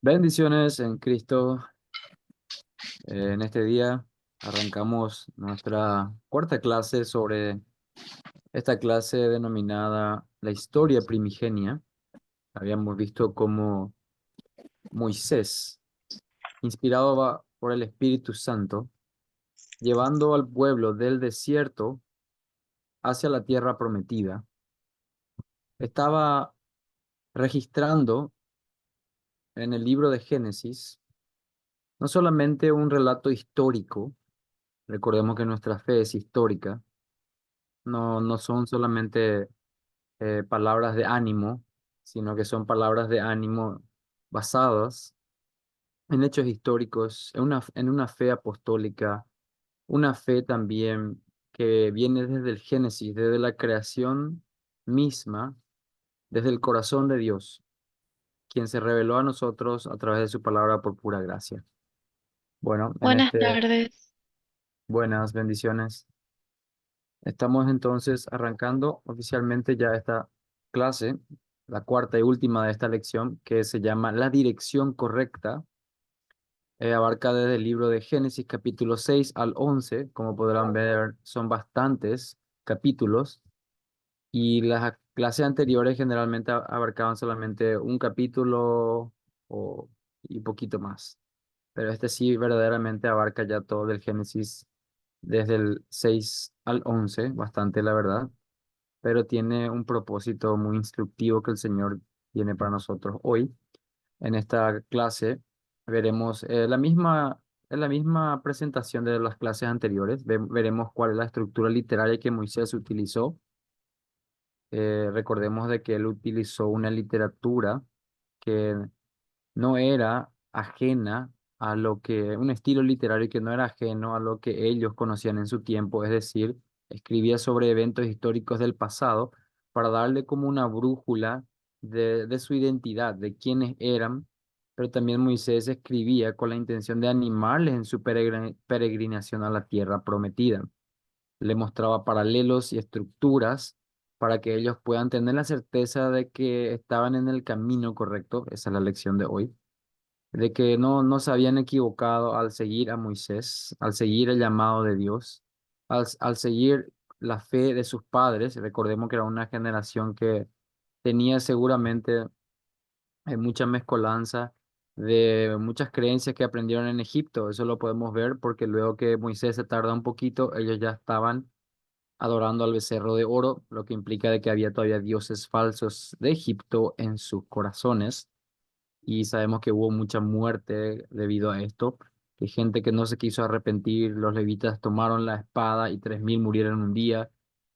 Bendiciones en Cristo. En este día arrancamos nuestra cuarta clase sobre esta clase denominada la historia primigenia. Habíamos visto cómo Moisés, inspirado por el Espíritu Santo, llevando al pueblo del desierto hacia la tierra prometida, estaba registrando en el libro de Génesis no solamente un relato histórico. Recordemos que nuestra fe es histórica. No son solamente palabras de ánimo, sino que son palabras de ánimo basadas en hechos históricos, en una fe apostólica, una fe también que viene desde el Génesis, desde la creación misma, desde el corazón de Dios, quien se reveló a nosotros a través de su palabra por pura gracia. Bueno, Buenas tardes. buenas bendiciones. Estamos entonces arrancando oficialmente ya esta clase, la cuarta y última de esta lección, que se llama La dirección correcta. Abarca desde el libro de Génesis capítulo 6 al 11. Como podrán ver, son bastantes capítulos y las clases anteriores generalmente abarcaban solamente un capítulo o, y poquito más. Pero este sí verdaderamente abarca ya todo el Génesis desde el 6 al 11, bastante la verdad, pero tiene un propósito muy instructivo que el Señor tiene para nosotros hoy. En esta clase veremos la misma presentación de las clases anteriores. Veremos cuál es la estructura literaria que Moisés utilizó. Recordemos de que él utilizó una literatura que no era ajena un estilo literario que no era ajeno a lo que ellos conocían en su tiempo, es decir, escribía sobre eventos históricos del pasado para darle como una brújula de su identidad, de quiénes eran, pero también Moisés escribía con la intención de animarles en su peregrinación a la tierra prometida. Le mostraba paralelos y estructuras para que ellos puedan tener la certeza de que estaban en el camino correcto. Esa es la lección de hoy, de que no se habían equivocado al seguir a Moisés, al seguir el llamado de Dios, al seguir la fe de sus padres. Recordemos que era una generación que tenía seguramente mucha mezcolanza de muchas creencias que aprendieron en Egipto. Eso lo podemos ver porque luego que Moisés se tarda un poquito, ellos ya estaban adorando al becerro de oro, lo que implica de que había todavía dioses falsos de Egipto en sus corazones, y sabemos que hubo mucha muerte debido a esto, que gente que no se quiso arrepentir, los levitas tomaron la espada y 3.000 murieron en un día,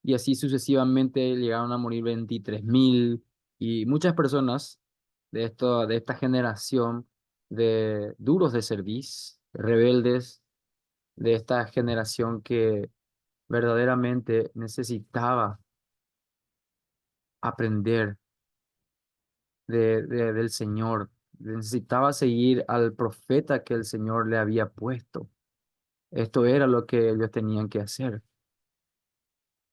y así sucesivamente llegaron a morir 23.000, y muchas personas de esta generación de duros de cerviz, rebeldes, de esta generación que verdaderamente necesitaba aprender del Señor. Necesitaba seguir al profeta que el Señor le había puesto. Esto era lo que ellos tenían que hacer.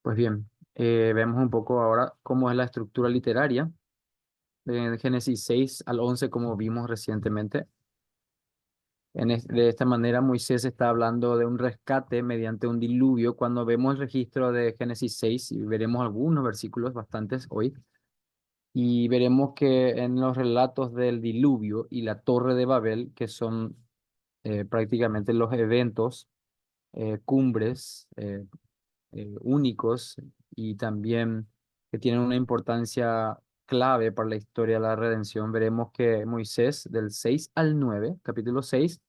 Pues bien, vemos un poco ahora cómo es la estructura literaria. En Génesis 6 al 11, como vimos recientemente. De esta manera, Moisés está hablando de un rescate mediante un diluvio. Cuando vemos el registro de Génesis 6, y veremos algunos versículos, bastantes hoy, y veremos que en los relatos del diluvio y la Torre de Babel, que son prácticamente los eventos, cumbres únicos y también que tienen una importancia clave para la historia de la redención, veremos que Moisés del 6 al 9, capítulo 6,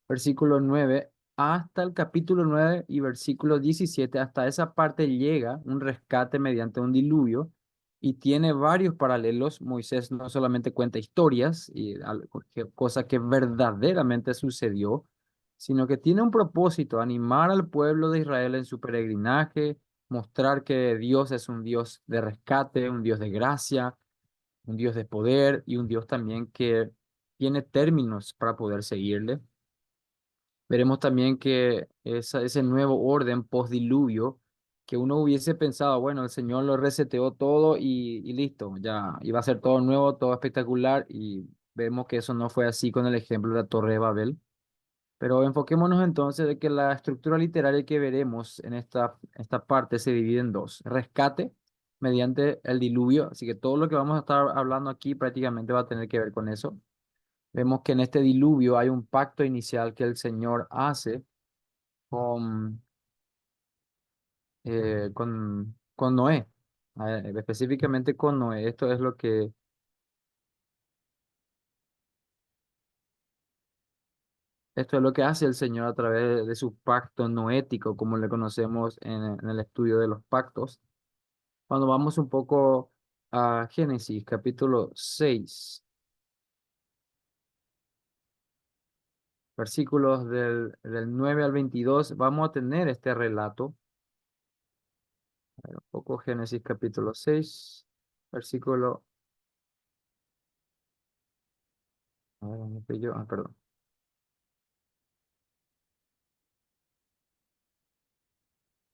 versículo 9, hasta el capítulo 9 y versículo 17, hasta esa parte llega un rescate mediante un diluvio y tiene varios paralelos. Moisés no solamente cuenta historias y cosa que verdaderamente sucedió, sino que tiene un propósito: animar al pueblo de Israel en su peregrinaje, mostrar que Dios es un Dios de rescate, un Dios de gracia, un Dios de poder y un Dios también que tiene términos para poder seguirle. Veremos también que ese nuevo orden post-diluvio, que uno hubiese pensado, bueno, el Señor lo reseteó todo y listo, ya iba a ser todo nuevo, todo espectacular, y vemos que eso no fue así con el ejemplo de la Torre de Babel. Pero enfoquémonos entonces de que la estructura literaria que veremos en esta parte se divide en dos. Rescate mediante el diluvio, así que todo lo que vamos a estar hablando aquí prácticamente va a tener que ver con eso. Vemos que en este diluvio hay un pacto inicial que el Señor hace con, con Noé, específicamente con Noé. Esto es lo que hace el Señor a través de su pacto noético, como le conocemos en el estudio de los pactos. Cuando vamos un poco a Génesis, capítulo 6, versículos del 9 al 22, vamos a tener este relato. A ver, un poco Génesis, capítulo 6, versículo... A ver, ¿dónde estoy yo? Ah, perdón.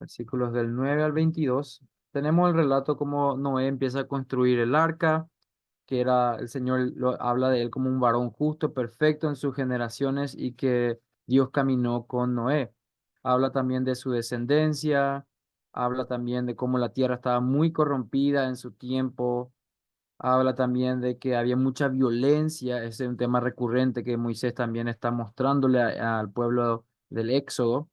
Versículos del 9 al 22. Tenemos el relato como Noé empieza a construir el arca, que era, el Señor habla de él como un varón justo, perfecto en sus generaciones y que Dios caminó con Noé. Habla también de su descendencia, habla también de cómo la tierra estaba muy corrompida en su tiempo, habla también de que había mucha violencia, ese es un tema recurrente que Moisés también está mostrándole al pueblo del Éxodo,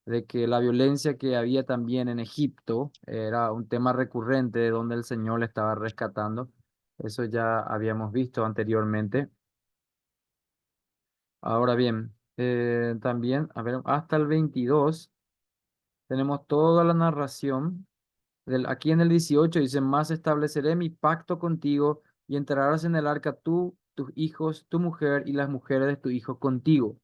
de que la violencia que había también en Egipto era un tema recurrente de donde el Señor le estaba rescatando. Eso ya habíamos visto anteriormente. Ahora bien, también, a ver, hasta el 22 tenemos toda la narración. Aquí en el 18 dice, más estableceré mi pacto contigo y entrarás en el arca tú, tus hijos, tu mujer y las mujeres de tu hijo contigo.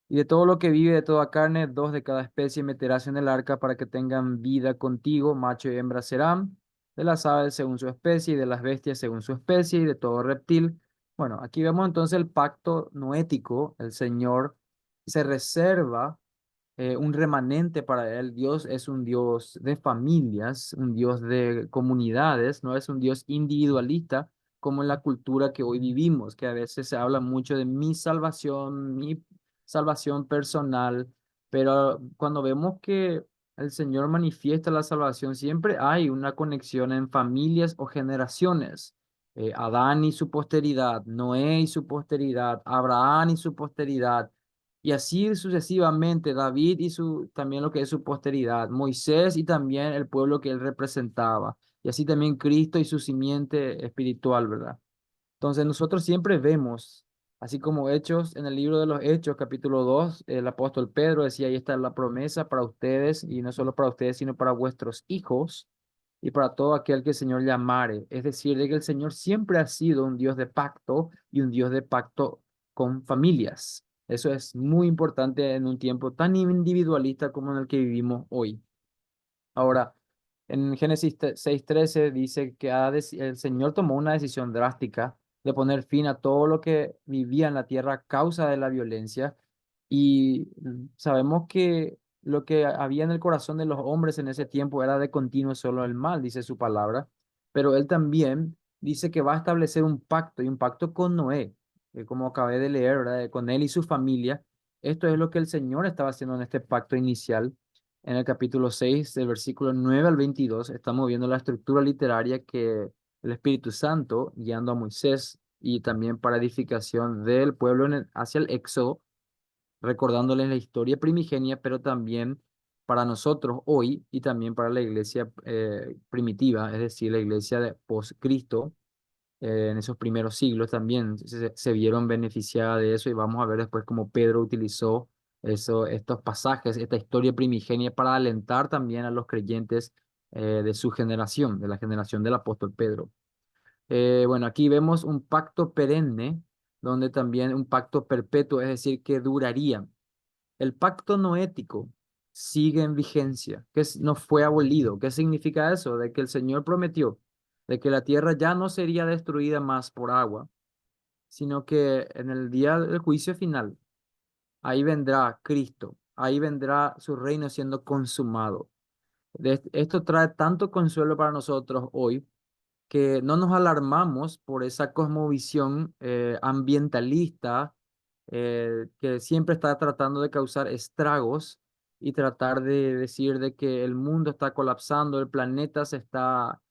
Y de todo lo que vive de toda carne, dos de cada especie meterás en el arca para que tengan vida contigo, macho y hembra serán, de las aves según su especie, y de las bestias según su especie, y de todo reptil. Bueno, aquí vemos entonces el pacto noético. El Señor se reserva un remanente para él. Dios es un Dios de familias, un Dios de comunidades, no es un Dios individualista como en la cultura que hoy vivimos, que a veces se habla mucho de mi salvación personal, pero cuando vemos que el Señor manifiesta la salvación, siempre hay una conexión en familias o generaciones. Adán y su posteridad, Noé y su posteridad, Abraham y su posteridad, y así sucesivamente, David y también lo que es su posteridad, Moisés y también el pueblo que él representaba, y así también Cristo y su simiente espiritual, ¿verdad? Entonces nosotros siempre vemos, así como Hechos, en el libro de los Hechos, capítulo 2 el apóstol Pedro decía, ahí está la promesa para ustedes, y no solo para ustedes, sino para vuestros hijos y para todo aquel que el Señor llamare. Es decir, de que el Señor siempre ha sido un Dios de pacto y un Dios de pacto con familias. Eso es muy importante en un tiempo tan individualista como en el que vivimos hoy. Ahora, en Génesis 6:13 dice que el Señor tomó una decisión drástica de poner fin a todo lo que vivía en la tierra a causa de la violencia. Y sabemos que lo que había en el corazón de los hombres en ese tiempo era de continuo solo el mal, dice su palabra. Pero él también dice que va a establecer un pacto y un pacto con Noé, como acabé de leer, ¿verdad? Con él y su familia. Esto es lo que el Señor estaba haciendo en este pacto inicial en el capítulo 6 del versículo 9 al 22, estamos viendo la estructura literaria que el Espíritu Santo, guiando a Moisés y también para edificación del pueblo hacia el Éxodo, recordándoles la historia primigenia, pero también para nosotros hoy y también para la iglesia primitiva, es decir, la iglesia de post-Cristo, en esos primeros siglos también se vieron beneficiadas de eso y vamos a ver después cómo Pedro utilizó estos pasajes, esta historia primigenia para alentar también a los creyentes de su generación, de la generación del apóstol Pedro. Bueno, aquí vemos un pacto perenne, donde también un pacto perpetuo, es decir, que duraría. El pacto noético sigue en vigencia, no fue abolido. ¿Qué significa eso? De que el Señor prometió de que la tierra ya no sería destruida más por agua, sino que en el día del juicio final, ahí vendrá Cristo, ahí vendrá su reino siendo consumado. Esto trae tanto consuelo para nosotros hoy, que no nos alarmamos por esa cosmovisión ambientalista que siempre está tratando de causar estragos y tratar de decir de que el mundo está colapsando, el planeta se está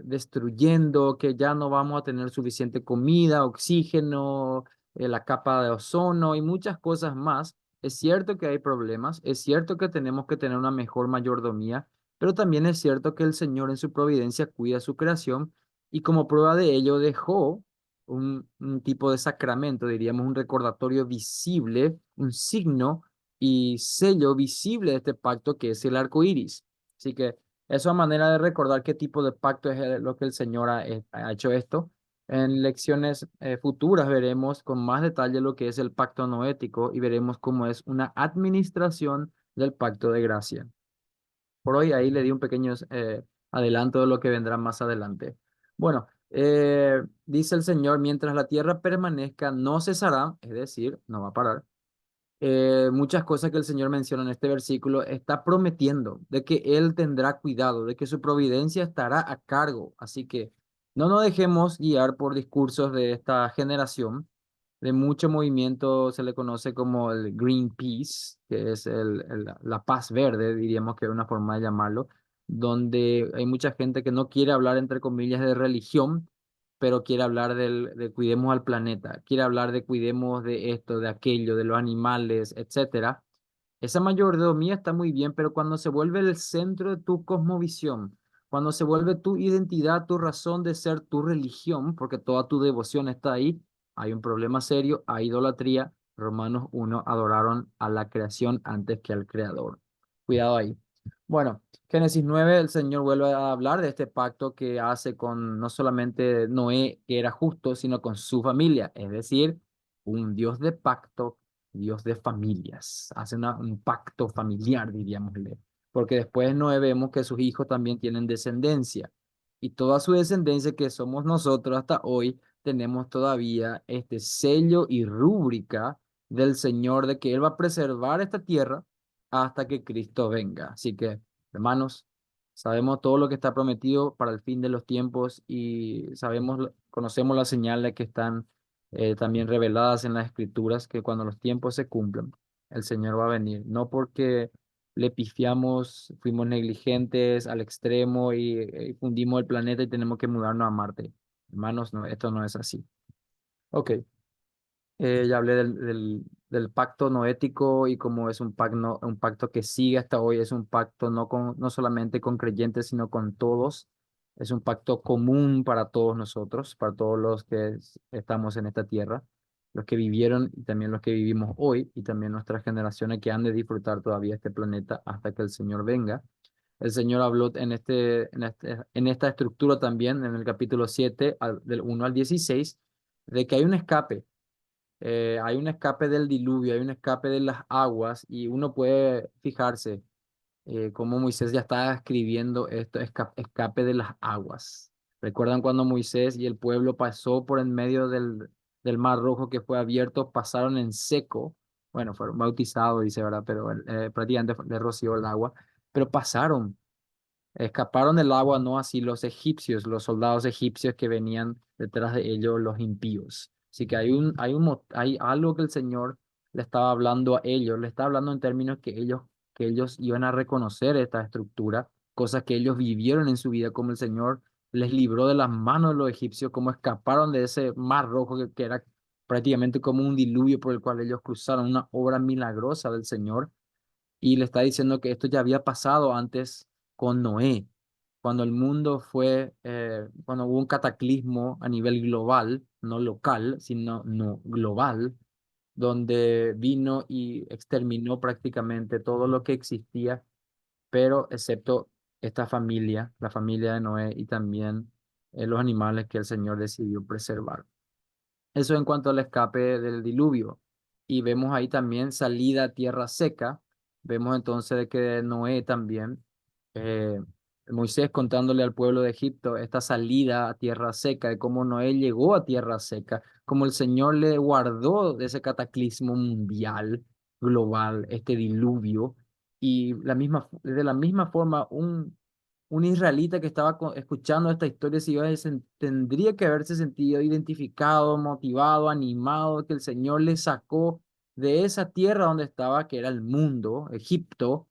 destruyendo, que ya no vamos a tener suficiente comida, oxígeno, la capa de ozono y muchas cosas más. Es cierto que hay problemas, es cierto que tenemos que tener una mejor mayordomía, pero también es cierto que el Señor en su providencia cuida su creación y como prueba de ello dejó un tipo de sacramento, diríamos un recordatorio visible, un signo y sello visible de este pacto que es el arco iris. Así que eso a manera de recordar qué tipo de pacto es lo que el Señor ha hecho esto. En lecciones futuras veremos con más detalle lo que es el pacto noético y veremos cómo es una administración del pacto de gracia. Por hoy ahí le di un pequeño adelanto de lo que vendrá más adelante. Bueno, dice el Señor, mientras la tierra permanezca, no cesará, es decir, no va a parar. Muchas cosas que el Señor menciona en este versículo está prometiendo de que Él tendrá cuidado, de que su providencia estará a cargo. Así que no nos dejemos guiar por discursos de esta generación de mucho movimiento, se le conoce como el Greenpeace, que es la paz verde, diríamos que es una forma de llamarlo, donde hay mucha gente que no quiere hablar, entre comillas, de religión, pero quiere hablar de cuidemos al planeta, quiere hablar de cuidemos de esto, de aquello, de los animales, etcétera. Esa mayordomía está muy bien, pero cuando se vuelve el centro de tu cosmovisión, cuando se vuelve tu identidad, tu razón de ser, tu religión, porque toda tu devoción está ahí, hay un problema serio, hay idolatría. Romanos 1 adoraron a la creación antes que al creador. Cuidado ahí. Bueno, Génesis 9, el Señor vuelve a hablar de este pacto que hace con no solamente Noé, que era justo, sino con su familia, es decir, un Dios de pacto, Dios de familias. Hace un pacto familiar, diríamosle, porque después Noé vemos que sus hijos también tienen descendencia y toda su descendencia que somos nosotros hasta hoy tenemos todavía este sello y rúbrica del Señor de que Él va a preservar esta tierra hasta que Cristo venga. Así que, hermanos, sabemos todo lo que está prometido para el fin de los tiempos y sabemos, conocemos las señales que están también reveladas en las Escrituras, que cuando los tiempos se cumplan, el Señor va a venir. No porque le pifiamos, fuimos negligentes al extremo y fundimos el planeta y tenemos que mudarnos a Marte. Hermanos, no, esto no es así. Ok, ya hablé del pacto noético y cómo es un pacto que sigue hasta hoy, es un pacto no solamente con creyentes, sino con todos. Es un pacto común para todos nosotros, para todos los que estamos en esta tierra, los que vivieron y también los que vivimos hoy y también nuestras generaciones que han de disfrutar todavía este planeta hasta que el Señor venga. El Señor habló en esta estructura también, en el capítulo 7, del 1 al 16, de que hay un escape del diluvio, hay un escape de las aguas y uno puede fijarse cómo Moisés ya estaba escribiendo esto, escape de las aguas. ¿Recuerdan cuando Moisés y el pueblo pasó por en medio del Mar Rojo que fue abierto, pasaron en seco? Bueno, fueron bautizados, dice, ¿verdad? Pero prácticamente le roció el agua, pero pasaron. Escaparon del agua, no así los egipcios, los soldados egipcios que venían detrás de ellos, los impíos. Así que hay algo que el Señor le estaba hablando a ellos, le está hablando en términos que ellos iban a reconocer esta estructura, cosas que ellos vivieron en su vida, como el Señor les libró de las manos de los egipcios, como escaparon de ese mar rojo que era prácticamente como un diluvio por el cual ellos cruzaron, una obra milagrosa del Señor y le está diciendo que esto ya había pasado antes con Noé, cuando el mundo cuando hubo un cataclismo a nivel global, no local, sino no global, donde vino y exterminó prácticamente todo lo que existía, pero excepto esta familia, la familia de Noé y también los animales que el Señor decidió preservar. Eso en cuanto al escape del diluvio. Y vemos ahí también salida a tierra seca. Vemos entonces de que Noé también, eh, Moisés contándole al pueblo de Egipto esta salida a tierra seca, de cómo Noé llegó a tierra seca, cómo el Señor le guardó de ese cataclismo mundial, global, este diluvio. Y de la misma forma, un israelita que estaba escuchando esta historia tendría que haberse sentido identificado, motivado, animado, que el Señor le sacó de esa tierra donde estaba, que era el mundo, Egipto,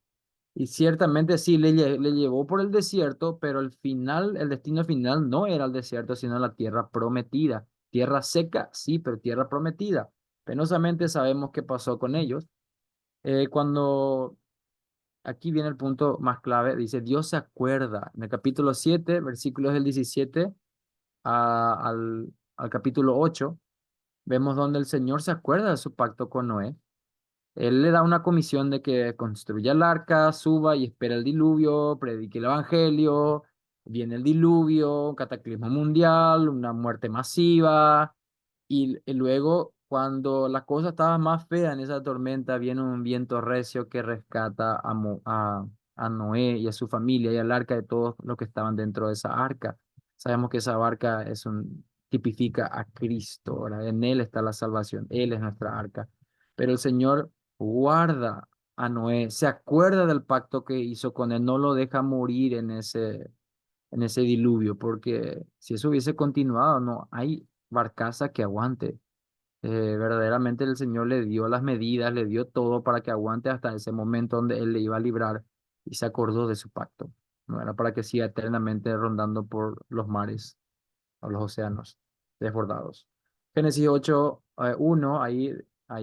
y ciertamente sí le llevó por el desierto, pero el final, el destino final no era el desierto, sino la tierra prometida. Tierra seca, sí, pero tierra prometida. Penosamente sabemos qué pasó con ellos. Cuando aquí viene el punto más clave, dice, Dios se acuerda. En el capítulo 7 versículos del 17 al capítulo 8 vemos donde el Señor se acuerda de su pacto con Noé. Él le da una comisión de que construya el arca, suba y espera el diluvio, predique el evangelio, viene el diluvio, un cataclismo mundial, una muerte masiva, y luego cuando la cosa estaba más fea en esa tormenta, viene un viento recio que rescata a Noé y a su familia y al arca de todos los que estaban dentro de esa arca. Sabemos que esa arca tipifica a Cristo, ¿verdad? En Él está la salvación, Él es nuestra arca. Pero el Señor guarda a Noé, se acuerda del pacto que hizo con él, no lo deja morir en ese diluvio, porque si eso hubiese continuado, no hay barcaza que aguante. Verdaderamente el Señor le dio las medidas, le dio todo para que aguante hasta ese momento donde Él le iba a librar y se acordó de su pacto. No era para que siga eternamente rondando por los mares a los océanos desbordados. Génesis 8, 1, ahí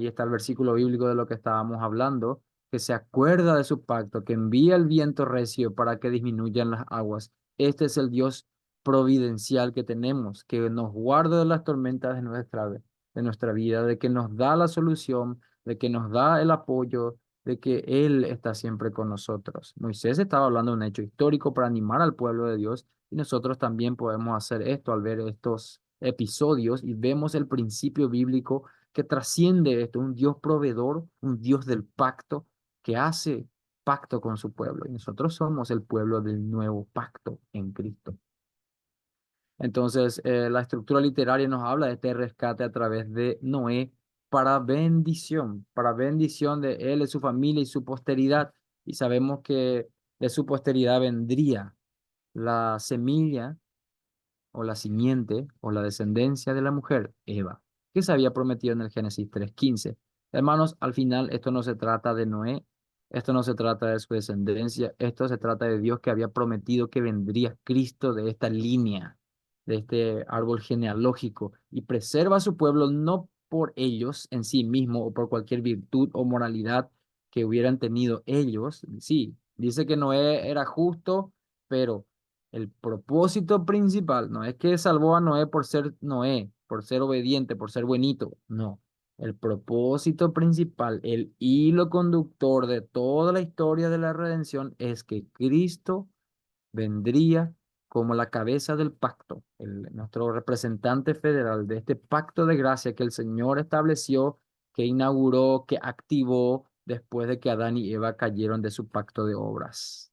está el versículo bíblico de lo que estábamos hablando, que se acuerda de su pacto, que envía el viento recio para que disminuyan las aguas. Este es el Dios providencial que tenemos, que nos guarda de las tormentas de nuestra vida, de que nos da la solución, de que nos da el apoyo, de que Él está siempre con nosotros. Moisés estaba hablando de un hecho histórico para animar al pueblo de Dios y nosotros también podemos hacer esto al ver estos episodios y vemos el principio bíblico que trasciende esto, un Dios proveedor, un Dios del pacto que hace pacto con su pueblo. Y nosotros somos el pueblo del nuevo pacto en Cristo. Entonces, la estructura literaria nos habla de este rescate a través de Noé para bendición de él, de su familia y su posteridad. Y sabemos que de su posteridad vendría la semilla o la simiente o la descendencia de la mujer, Eva, que se había prometido en el Génesis 3:15. Hermanos, al final esto no se trata de Noé, esto no se trata de su descendencia, esto se trata de Dios que había prometido que vendría Cristo de esta línea, de este árbol genealógico, y preserva a su pueblo no por ellos en sí mismo o por cualquier virtud o moralidad que hubieran tenido ellos. Sí, dice que Noé era justo, pero el propósito principal no es que salvó a Noé, por ser obediente, por ser buenito, no. El propósito principal, el hilo conductor de toda la historia de la redención es que Cristo vendría como la cabeza del pacto, nuestro representante federal de este pacto de gracia que el Señor estableció, que inauguró, que activó después de que Adán y Eva cayeron de su pacto de obras.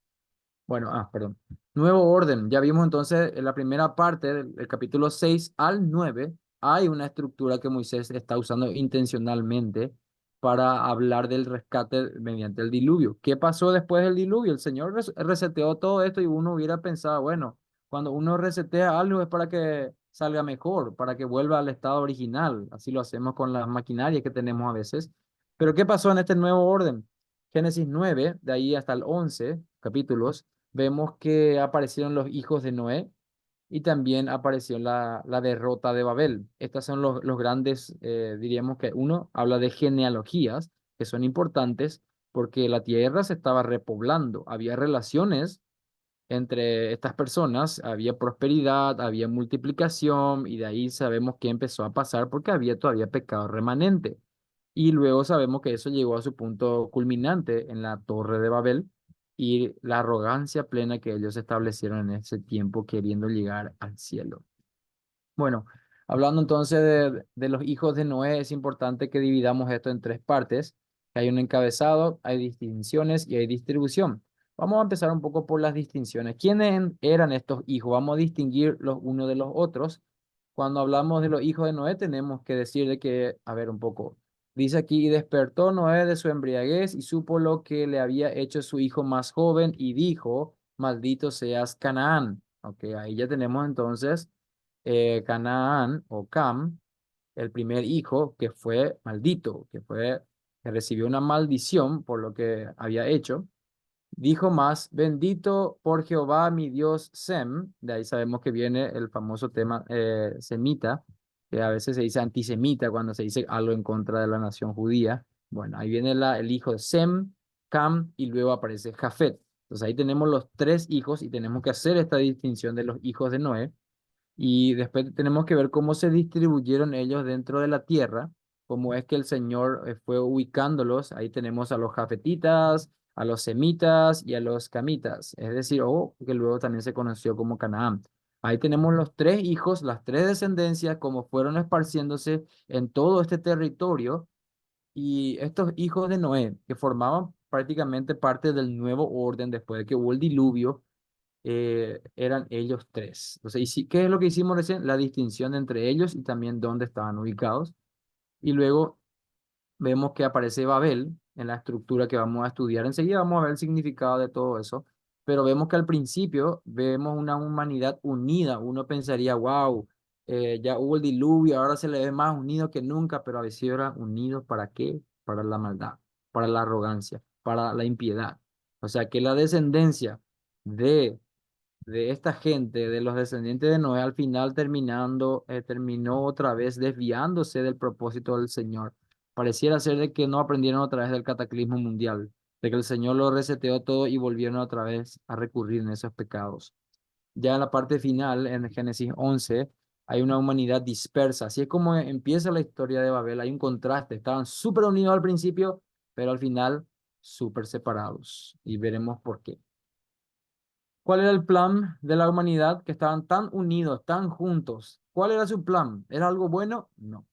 Bueno, perdón. Nuevo orden. Ya vimos entonces en la primera parte del capítulo 6 al 9 hay una estructura que Moisés está usando intencionalmente para hablar del rescate mediante el diluvio. ¿Qué pasó después del diluvio? El Señor reseteó todo esto y uno hubiera pensado, bueno, cuando uno resetea algo es para que salga mejor, para que vuelva al estado original. Así lo hacemos con las maquinarias que tenemos a veces. Pero ¿qué pasó en este nuevo orden? Génesis 9, de ahí hasta el 11 capítulos, vemos que aparecieron los hijos de Noé y también apareció la derrota de Babel. Estos son los grandes, diríamos que uno habla de genealogías, que son importantes porque la tierra se estaba repoblando, había relaciones entre estas personas, había prosperidad, había multiplicación y de ahí sabemos que empezó a pasar porque había todavía pecado remanente. Y luego sabemos que eso llegó a su punto culminante en la Torre de Babel y la arrogancia plena que ellos establecieron en ese tiempo queriendo llegar al cielo. Bueno, hablando entonces de los hijos de Noé, es importante que dividamos esto en tres partes. Hay un encabezado, hay distinciones y hay distribución. Vamos a empezar un poco por las distinciones. ¿Quiénes eran estos hijos? Vamos a distinguir los unos de los otros. Cuando hablamos de los hijos de Noé, tenemos que decir de que, a ver un poco, dice aquí, y despertó Noé de su embriaguez y supo lo que le había hecho su hijo más joven y dijo, maldito seas Canaán. Ok, ahí ya tenemos entonces Canaán o Cam, el primer hijo que fue maldito, que recibió una maldición por lo que había hecho. Dijo más, bendito por Jehová mi Dios Sem, de ahí sabemos que viene el famoso tema semita, que a veces se dice antisemita cuando se dice algo en contra de la nación judía. Bueno, ahí viene el hijo de Sem, Cam y luego aparece Jafet. Entonces ahí tenemos los tres hijos y tenemos que hacer esta distinción de los hijos de Noé. Y después tenemos que ver cómo se distribuyeron ellos dentro de la tierra, cómo es que el Señor fue ubicándolos. Ahí tenemos a los jafetitas, a los semitas y a los camitas, es decir, o que luego también se conoció como Canaán. Ahí tenemos los tres hijos, las tres descendencias, cómo fueron esparciéndose en todo este territorio. Y estos hijos de Noé, que formaban prácticamente parte del nuevo orden después de que hubo el diluvio, eran ellos tres. Entonces, ¿qué es lo que hicimos recién? La distinción entre ellos y también dónde estaban ubicados. Y luego vemos que aparece Babel en la estructura que vamos a estudiar. Enseguida vamos a ver el significado de todo eso. Pero vemos que al principio vemos una humanidad unida. Uno pensaría, wow, ya hubo el diluvio, ahora se le ve más unido que nunca, pero a veces eran unidos ¿para qué? Para la maldad, para la arrogancia, para la impiedad. O sea que la descendencia de esta gente, de los descendientes de Noé, al final terminó otra vez desviándose del propósito del Señor. Pareciera ser de que no aprendieron otra vez del cataclismo mundial, de que el Señor lo reseteó todo y volvieron otra vez a recurrir en esos pecados. Ya en la parte final, en Génesis 11, hay una humanidad dispersa. Así es como empieza la historia de Babel. Hay un contraste. Estaban súper unidos al principio, pero al final súper separados. Y veremos por qué. ¿Cuál era el plan de la humanidad que estaban tan unidos, tan juntos? ¿Cuál era su plan? ¿Era algo bueno? No.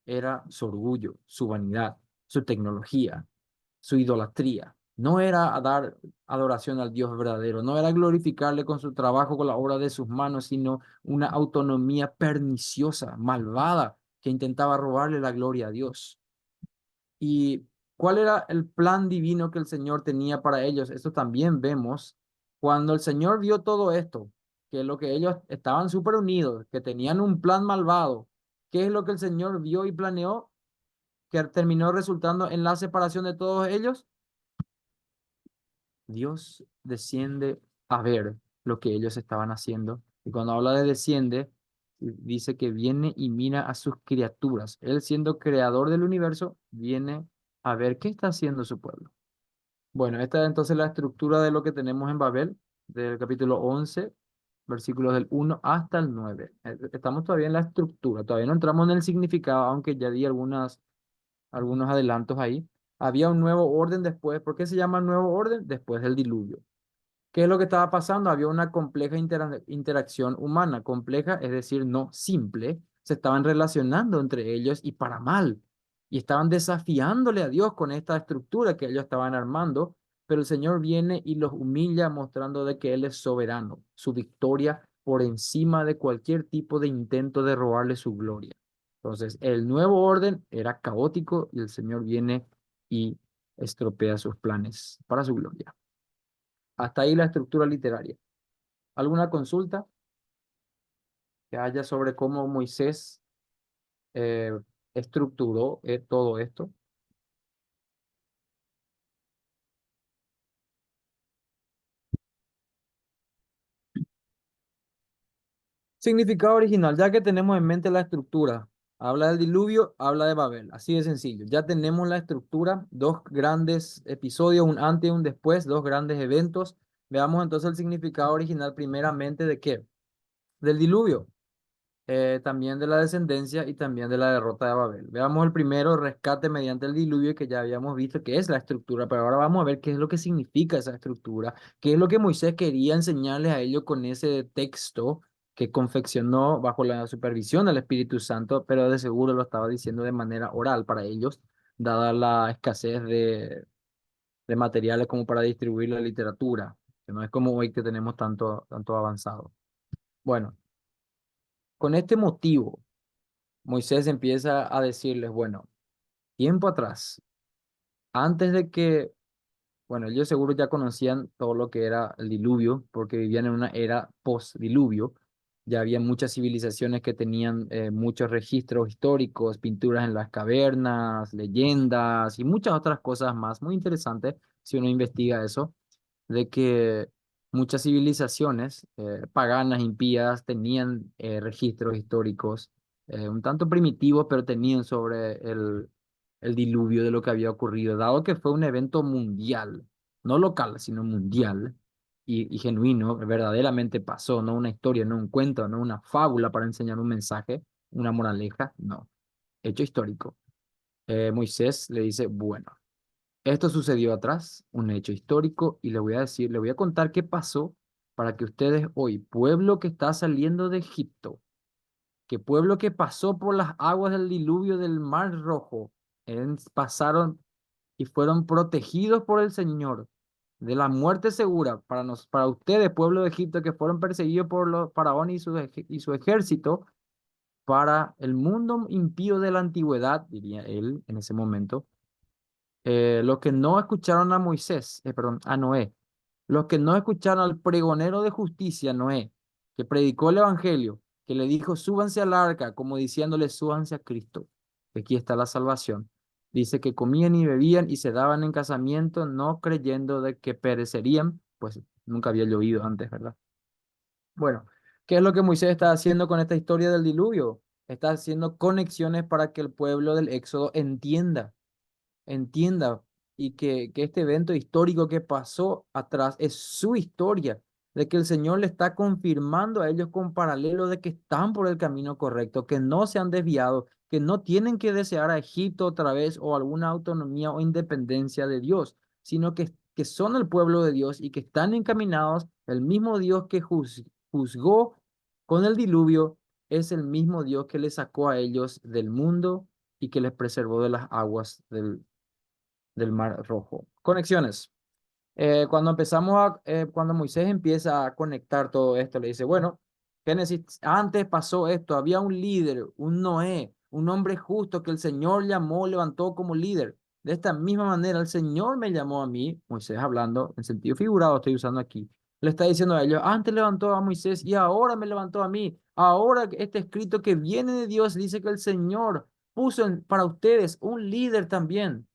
Era su orgullo, su vanidad, su tecnología, su idolatría. No era a dar adoración al Dios verdadero, no era glorificarle con su trabajo, con la obra de sus manos, sino una autonomía perniciosa, malvada, que intentaba robarle la gloria a Dios. ¿Y cuál era el plan divino que el Señor tenía para ellos? Esto también vemos cuando el Señor vio todo esto, que lo que ellos estaban súper unidos, que tenían un plan malvado. ¿Qué es lo que el Señor vio y planeó que terminó resultando en la separación de todos ellos? Dios desciende a ver lo que ellos estaban haciendo. Y cuando habla de desciende, dice que viene y mira a sus criaturas. Él siendo creador del universo, viene a ver qué está haciendo su pueblo. Bueno, esta es entonces la estructura de lo que tenemos en Babel, del capítulo 11, versículos del 1 hasta el 9. Estamos todavía en la estructura, todavía no entramos en el significado, aunque ya di algunos adelantos ahí. Había un nuevo orden después. ¿Por qué se llama nuevo orden? Después del diluvio. ¿Qué es lo que estaba pasando? Había una compleja interacción humana, compleja, es decir, no simple. Se estaban relacionando entre ellos y para mal. Y estaban desafiándole a Dios con esta estructura que ellos estaban armando, pero el Señor viene y los humilla mostrando de que Él es soberano, su victoria por encima de cualquier tipo de intento de robarle su gloria. Entonces, el nuevo orden era caótico y el Señor viene y estropea sus planes para su gloria. Hasta ahí la estructura literaria. ¿Alguna consulta que haya sobre cómo Moisés eh, estructuró todo esto? Significado original, ya que tenemos en mente la estructura. Habla del diluvio, habla de Babel. Así de sencillo. Ya tenemos la estructura, dos grandes episodios, un antes y un después, dos grandes eventos. Veamos entonces el significado original primeramente de qué. Del diluvio. También de la descendencia y también de la derrota de Babel. Veamos el primero, rescate mediante el diluvio, que ya habíamos visto que es la estructura, pero ahora vamos a ver qué es lo que significa esa estructura, qué es lo que Moisés quería enseñarles a ellos con ese texto que confeccionó bajo la supervisión del Espíritu Santo, pero de seguro lo estaba diciendo de manera oral para ellos, dada la escasez de materiales como para distribuir la literatura, que no es como hoy que tenemos tanto avanzado. Bueno, con este motivo. Moisés empieza a decirles, bueno, tiempo atrás, antes de que Bueno, ellos seguro ya conocían todo lo que era el diluvio, porque vivían en una era post-diluvio. Ya había muchas civilizaciones que tenían muchos registros históricos, pinturas en las cavernas, leyendas y muchas otras cosas más muy interesantes si uno investiga eso, de que muchas civilizaciones paganas, impías, tenían registros históricos un tanto primitivos, pero tenían sobre el diluvio de lo que había ocurrido, dado que fue un evento mundial, no local, sino mundial y genuino, verdaderamente pasó, no una historia, no un cuento, no una fábula para enseñar un mensaje, una moraleja, no, hecho histórico. Moisés le dice, bueno. Esto sucedió atrás, un hecho histórico, y le voy a decir, le voy a contar qué pasó para que ustedes hoy, pueblo que está saliendo de Egipto, que pueblo que pasó por las aguas del diluvio del Mar Rojo, pasaron y fueron protegidos por el Señor de la muerte segura para ustedes, pueblo de Egipto, que fueron perseguidos por los faraones y su ejército, para el mundo impío de la antigüedad, diría él en ese momento los que no escucharon a Moisés, perdón, a Noé, los que no escucharon al pregonero de justicia, Noé, que predicó el evangelio, que le dijo, súbanse al arca, como diciéndole, súbanse a Cristo, que aquí está la salvación. Dice que comían y bebían y se daban en casamiento, no creyendo de que perecerían, pues nunca había llovido antes, ¿verdad? Bueno, ¿qué es lo que Moisés está haciendo con esta historia del diluvio? Está haciendo conexiones para que el pueblo del Éxodo entienda y que este evento histórico que pasó atrás es su historia, de que el Señor le está confirmando a ellos con paralelo de que están por el camino correcto, que no se han desviado, que no tienen que desear a Egipto otra vez o alguna autonomía o independencia de Dios, sino que son el pueblo de Dios y que están encaminados, el mismo Dios que juzgó con el diluvio, es el mismo Dios que les sacó a ellos del mundo y que les preservó de las aguas del Mar Rojo. Conexiones. Cuando Moisés empieza a conectar todo esto, le dice, bueno, Génesis, antes pasó esto, había un líder, un Noé, un hombre justo que el Señor llamó, levantó como líder. De esta misma manera, el Señor me llamó a mí, Moisés hablando en sentido figurado, estoy usando aquí. Le está diciendo a ellos, antes levantó a Moisés y ahora me levantó a mí. Ahora este escrito que viene de Dios dice que el Señor puso para ustedes un líder también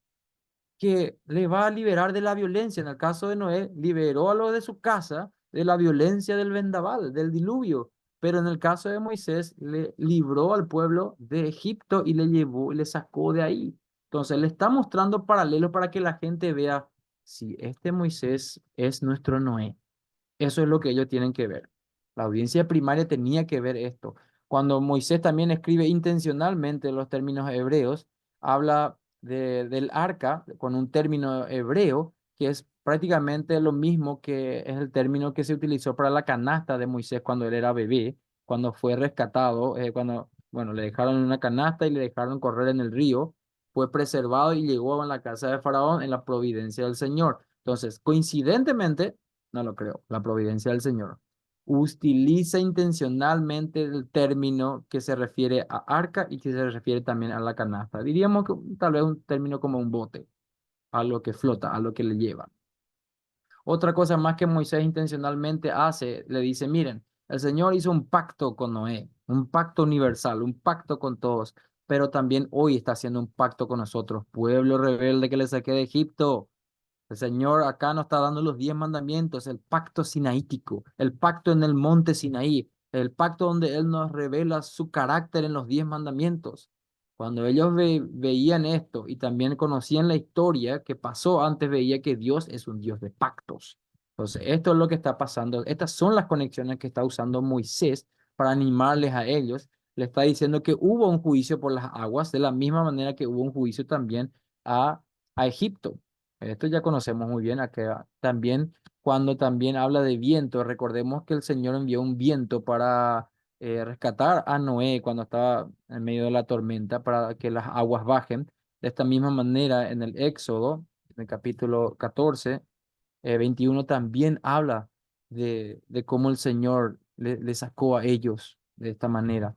que le va a liberar de la violencia. En el caso de Noé, liberó a los de su casa de la violencia del vendaval, del diluvio. Pero en el caso de Moisés, le libró al pueblo de Egipto y le llevó y le sacó de ahí. Entonces, le está mostrando paralelos para que la gente vea si este Moisés es nuestro Noé. Eso es lo que ellos tienen que ver. La audiencia primaria tenía que ver esto. Cuando Moisés también escribe intencionalmente los términos hebreos, habla del arca con un término hebreo que es prácticamente lo mismo que es el término que se utilizó para la canasta de Moisés cuando él era bebé, cuando fue rescatado, bueno, le dejaron en una canasta y le dejaron correr en el río, fue preservado y llegó a la casa de Faraón en la providencia del Señor. Entonces, coincidentemente, no lo creo. La providencia del Señor. Utiliza intencionalmente el término que se refiere a arca y que se refiere también a la canasta. Diríamos que tal vez un término como un bote, a lo que flota, a lo que le lleva. Otra cosa más que Moisés intencionalmente hace, le dice, miren, el Señor hizo un pacto con Noé, un pacto universal, un pacto con todos, pero también hoy está haciendo un pacto con nosotros, pueblo rebelde que le saqué de Egipto. El Señor acá nos está dando los 10 mandamientos, el pacto sinaítico, el pacto en el monte Sinaí, el pacto donde Él nos revela su carácter en los 10 mandamientos. Cuando ellos veían esto y también conocían la historia que pasó antes, veía que Dios es un Dios de pactos. Entonces, esto es lo que está pasando. Estas son las conexiones que está usando Moisés para animarles a ellos. Le está diciendo que hubo un juicio por las aguas, de la misma manera que hubo un juicio también a, a Egipto. Esto ya conocemos muy bien, también cuando también habla de viento, recordemos que el Señor envió un viento para rescatar a Noé cuando estaba en medio de la tormenta para que las aguas bajen. De esta misma manera, en el Éxodo, en el capítulo 14 21, también habla de cómo el Señor le sacó a ellos de esta manera.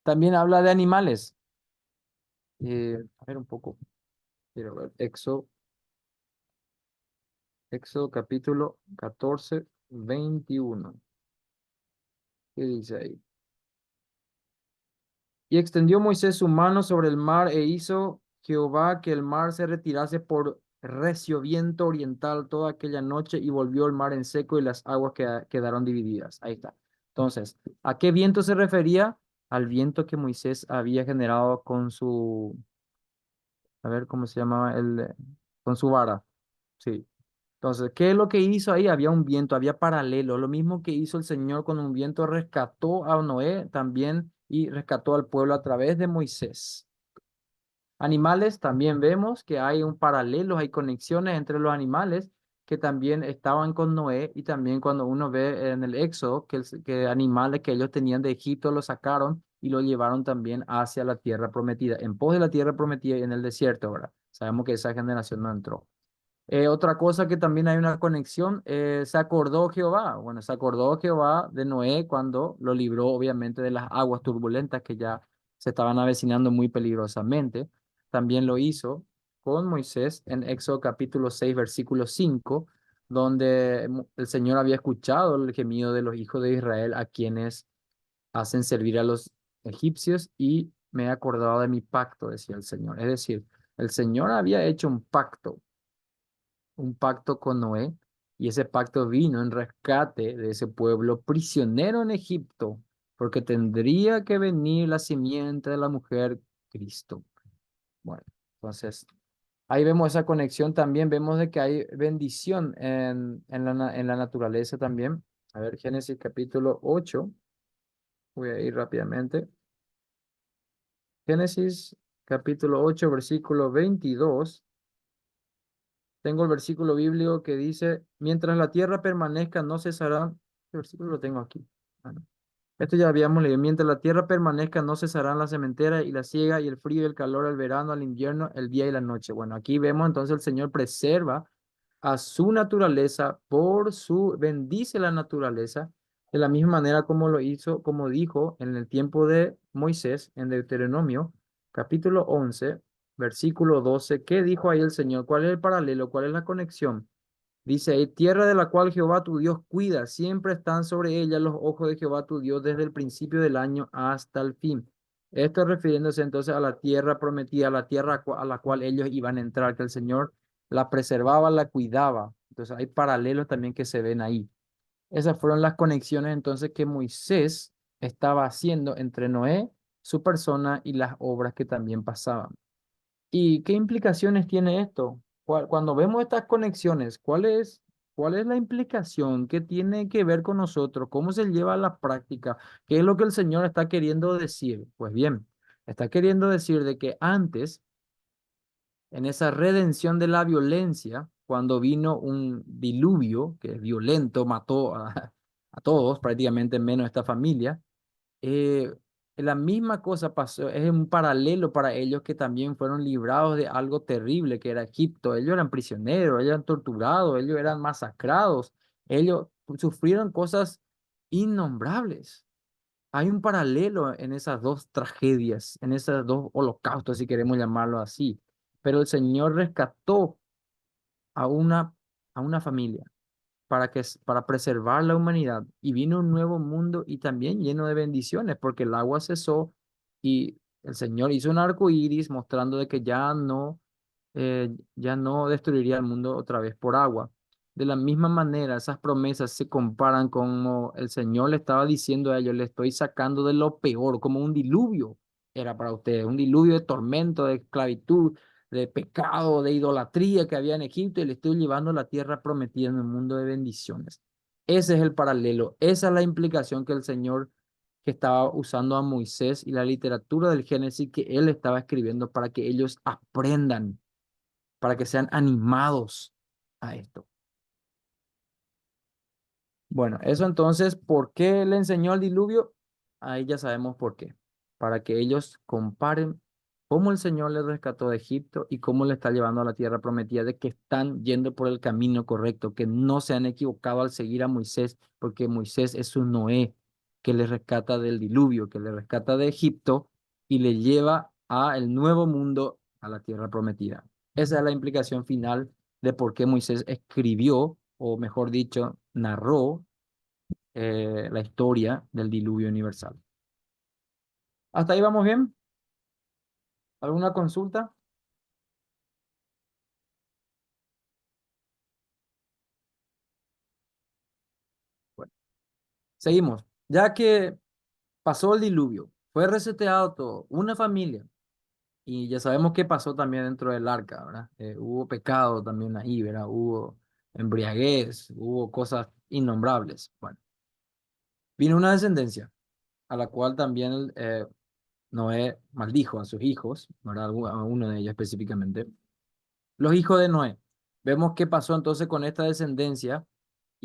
También habla de animales. A ver un poco, quiero ver, Éxodo. Éxodo capítulo 14, 21. ¿Qué dice ahí? Y extendió Moisés su mano sobre el mar e hizo Jehová que el mar se retirase por recio viento oriental toda aquella noche y volvió el mar en seco y las aguas quedaron divididas. Ahí está. Entonces, ¿a qué viento se refería? Al viento que Moisés había generado con su, a ver cómo se llamaba, con su vara. Sí. Entonces, ¿qué es lo que hizo ahí? Había un viento, había paralelo. Lo mismo que hizo el Señor con un viento, rescató a Noé también y rescató al pueblo a través de Moisés. Animales, también vemos que hay un paralelo, hay conexiones entre los animales que también estaban con Noé y también cuando uno ve en el Éxodo que animales que ellos tenían de Egipto los sacaron y lo llevaron también hacia la tierra prometida, en pos de la tierra prometida y en el desierto, ¿verdad? Sabemos que esa generación no entró. Otra cosa que también hay una conexión, se acordó Jehová. Bueno, se acordó Jehová de Noé cuando lo libró, obviamente, de las aguas turbulentas que ya se estaban avecinando muy peligrosamente. También lo hizo con Moisés en Éxodo capítulo 6 versículo 5 donde el Señor había escuchado el gemido de los hijos de Israel a quienes hacen servir a los egipcios y me he acordado de mi pacto, decía el Señor. Es decir, el Señor había hecho un pacto con Noé, y ese pacto vino en rescate de ese pueblo prisionero en Egipto, porque tendría que venir la simiente de la mujer, Cristo. Bueno, entonces ahí vemos esa conexión, también vemos de que hay bendición en la naturaleza también. A ver, Génesis capítulo 8, voy a ir rápidamente. Génesis capítulo 8 versículo 22. Tengo el versículo bíblico que dice, mientras la tierra permanezca, no cesarán. El versículo lo tengo aquí. Ah, no. Esto ya habíamos leído. Mientras la tierra permanezca, no cesarán la sementera y la siega y el frío y el calor, el verano, el invierno, el día y la noche. Bueno, aquí vemos entonces el Señor preserva a su naturaleza por su, bendice la naturaleza de la misma manera como lo hizo, como dijo en el tiempo de Moisés en Deuteronomio, capítulo 11 versículo 12. ¿Qué dijo ahí el Señor? ¿Cuál es el paralelo? ¿Cuál es la conexión? Dice ahí, tierra de la cual Jehová tu Dios cuida, siempre están sobre ella los ojos de Jehová tu Dios desde el principio del año hasta el fin. Esto refiriéndose entonces a la tierra prometida, a la tierra a la cual ellos iban a entrar, que el Señor la preservaba, la cuidaba. Entonces hay paralelos también que se ven ahí. Esas fueron las conexiones entonces que Moisés estaba haciendo entre Noé, su persona y las obras que también pasaban. ¿Y qué implicaciones tiene esto? Cuando vemos estas conexiones, cuál es la implicación? ¿Qué tiene que ver con nosotros? ¿Cómo se lleva a la práctica? ¿Qué es lo que el Señor está queriendo decir? Pues bien, está queriendo decir de que antes, en esa redención de la violencia, cuando vino un diluvio que es violento, mató a todos, prácticamente menos esta familia, eh, la misma cosa pasó, es un paralelo para ellos que también fueron librados de algo terrible que era Egipto. Ellos eran prisioneros, ellos eran torturados, ellos eran masacrados, ellos sufrieron cosas innombrables. Hay un paralelo en esas dos tragedias, en esos dos holocaustos, si queremos llamarlo así. Pero el Señor rescató a a una familia para preservar la humanidad. Y vino un nuevo mundo y también lleno de bendiciones, porque el agua cesó y el Señor hizo un arco iris mostrando de que ya no destruiría el mundo otra vez por agua. De la misma manera, esas promesas se comparan como el Señor le estaba diciendo a ellos, le estoy sacando de lo peor, como un diluvio era para ustedes, un diluvio de tormento, de esclavitud, de pecado, de idolatría que había en Egipto y le estoy llevando a la tierra prometida en un mundo de bendiciones. Ese es el paralelo, esa es la implicación que el Señor que estaba usando a Moisés y la literatura del Génesis que él estaba escribiendo para que ellos aprendan, para que sean animados a esto. Bueno, eso entonces, ¿por qué le enseñó el diluvio? Ahí ya sabemos por qué. Para que ellos comparen cómo el Señor les rescató de Egipto y cómo le está llevando a la tierra prometida, de que están yendo por el camino correcto, que no se han equivocado al seguir a Moisés, porque Moisés es un Noé que le rescata del diluvio, que le rescata de Egipto y le lleva a el nuevo mundo, a la tierra prometida. Esa es la implicación final de por qué Moisés escribió, o mejor dicho, narró la historia del diluvio universal. ¿Hasta ahí vamos bien? ¿Alguna consulta? Bueno, seguimos. Ya que pasó el diluvio, fue reseteado todo, una familia, y ya sabemos qué pasó también dentro del arca, ¿verdad? Hubo pecado también ahí, ¿verdad? Hubo embriaguez, hubo cosas innombrables. Bueno, vino una descendencia a la cual también Noé maldijo a sus hijos, ¿verdad? A uno de ellos específicamente. Los hijos de Noé. Vemos qué pasó entonces con esta descendencia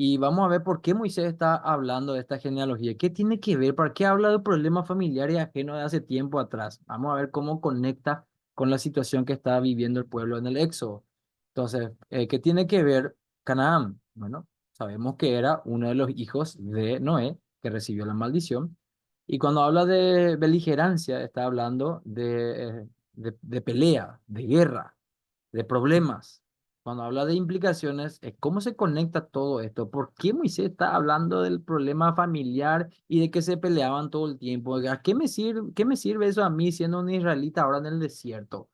y vamos a ver por qué Moisés está hablando de esta genealogía. ¿Qué tiene que ver? ¿Para qué habla de problemas familiares ajenos de hace tiempo atrás? Vamos a ver cómo conecta con la situación que estaba viviendo el pueblo en el Éxodo. Entonces, ¿qué tiene que ver Canaán? Bueno, sabemos que era uno de los hijos de Noé que recibió la maldición. Y cuando habla de beligerancia, está hablando de pelea, de guerra, de problemas. Cuando habla de implicaciones, es cómo se conecta todo esto. ¿Por qué Moisés está hablando del problema familiar y de que se peleaban todo el tiempo? ¿A qué me sirve eso a mí siendo un israelita ahora en el desierto?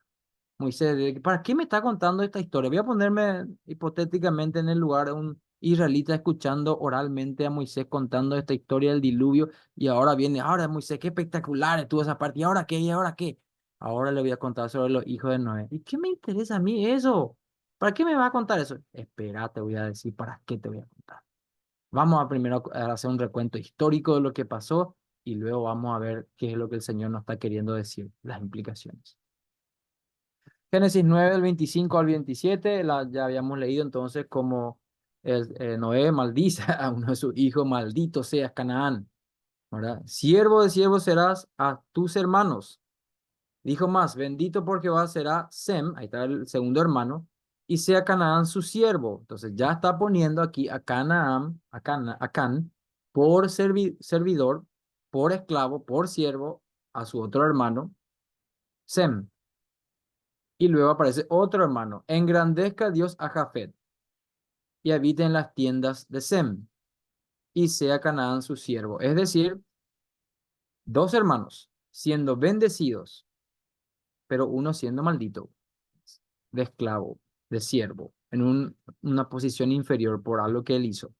Moisés, ¿para qué me está contando esta historia? Voy a ponerme hipotéticamente en el lugar de un israelita escuchando oralmente a Moisés contando esta historia del diluvio y ahora viene, ahora Moisés, qué espectacular estuvo esa parte, ¿y ahora qué? ¿Y ahora qué? Ahora le voy a contar sobre los hijos de Noé. ¿Y qué me interesa a mí eso? ¿Para qué me va a contar eso? Espera, te voy a decir para qué te voy a contar. Vamos a primero a hacer un recuento histórico de lo que pasó y luego vamos a ver qué es lo que el Señor nos está queriendo decir, las implicaciones. Génesis 9 del 25 al 27, ya habíamos leído entonces como Noé maldice a uno de sus hijos, maldito seas Canaán, ¿verdad? Siervo de siervos serás a tus hermanos. Dijo más, bendito por Jehová será Sem, ahí está el segundo hermano, y sea Canaán su siervo. Entonces ya está poniendo aquí a Canaán, a Can, por servidor, por esclavo, por siervo, a su otro hermano, Sem. Y luego aparece otro hermano. Engrandezca Dios a Jafet y habite en las tiendas de Sem y sea Canaán su siervo. Es decir, dos hermanos siendo bendecidos, pero uno siendo maldito, de esclavo, de siervo, en una posición inferior por algo que él hizo.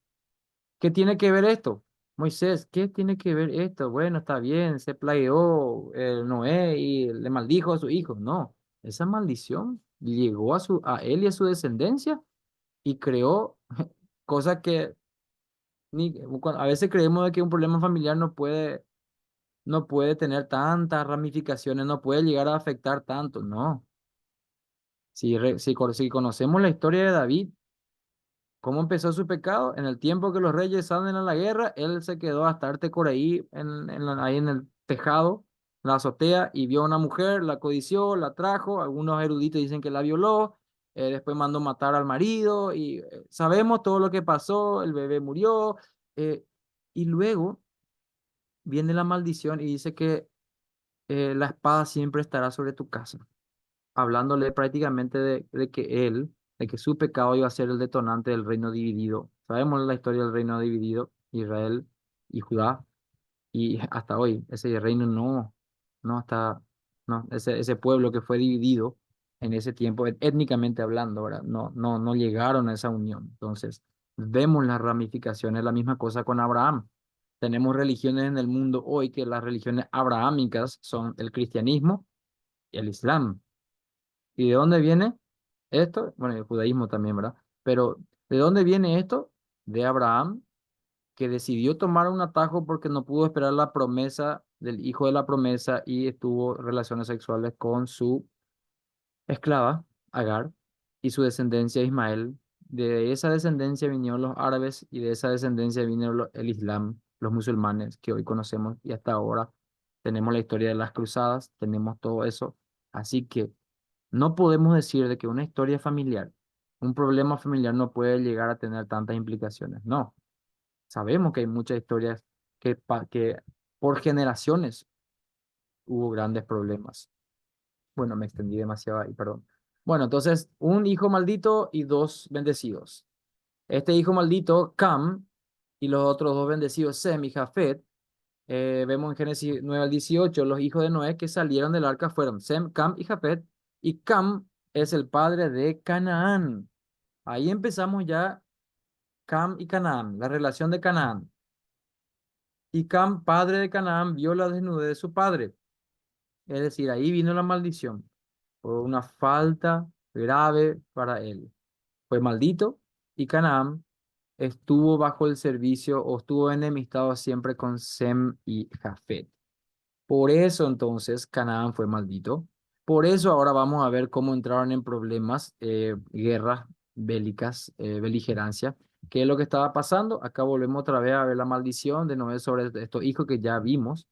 ¿Qué tiene que ver esto? Moisés, ¿qué tiene que ver esto? Bueno, está bien, se plagueó Noé y le maldijo a su hijo. No, esa maldición llegó a él y a su descendencia y creó cosas que a veces creemos de que un problema familiar no puede tener tantas ramificaciones, no puede llegar a afectar tanto. No, si conocemos la historia de David, ¿cómo empezó su pecado? En el tiempo que los reyes salen a la guerra, él se quedó hasta por ahí, ahí en el tejado, en la azotea, y vio a una mujer, la codició, la trajo, algunos eruditos dicen que la violó, después mandó matar al marido, y sabemos todo lo que pasó, el bebé murió, eh, y luego viene la maldición y dice que la espada siempre estará sobre tu casa, hablándole prácticamente de que su pecado iba a ser el detonante del reino dividido. Sabemos la historia del reino dividido, Israel y Judá, y hasta hoy ese reino no está, no, ese pueblo que fue dividido en ese tiempo, étnicamente hablando, ¿verdad? No llegaron a esa unión. Entonces, vemos las ramificaciones, la misma cosa con Abraham. Tenemos religiones en el mundo hoy que las religiones abrahámicas son el cristianismo y el islam. ¿Y de dónde viene esto? Bueno, el judaísmo también, ¿verdad? Pero ¿de dónde viene esto? De Abraham, que decidió tomar un atajo porque no pudo esperar la promesa del hijo de la promesa y estuvo relaciones sexuales con su esclava, Agar, y su descendencia Ismael. De esa descendencia vinieron los árabes y de esa descendencia vino el Islam, los musulmanes que hoy conocemos y hasta ahora tenemos la historia de las cruzadas, tenemos todo eso. Así que no podemos decir de que una historia familiar, un problema familiar no puede llegar a tener tantas implicaciones. No, sabemos que hay muchas historias que por generaciones hubo grandes problemas. Bueno, me extendí demasiado ahí, perdón. Bueno, entonces, un hijo maldito y dos bendecidos. Este hijo maldito, Cam, y los otros dos bendecidos, Sem y Jafet, vemos en Génesis 9 al 18, los hijos de Noé que salieron del arca fueron Sem, Cam y Jafet, y Cam es el padre de Canaán. Ahí empezamos ya Cam y Canaán, la relación de Canaán. Y Cam, padre de Canaán, vio la desnudez de su padre. Es decir, ahí vino la maldición por una falta grave para él. Fue maldito y Canaán estuvo bajo el servicio o estuvo enemistado siempre con Sem y Jafet. Por eso entonces Canaán fue maldito. Por eso ahora vamos a ver cómo entraron en problemas, guerras bélicas, beligerancia. ¿Qué es lo que estaba pasando? Acá volvemos otra vez a ver la maldición de Noé sobre estos hijos que ya vimos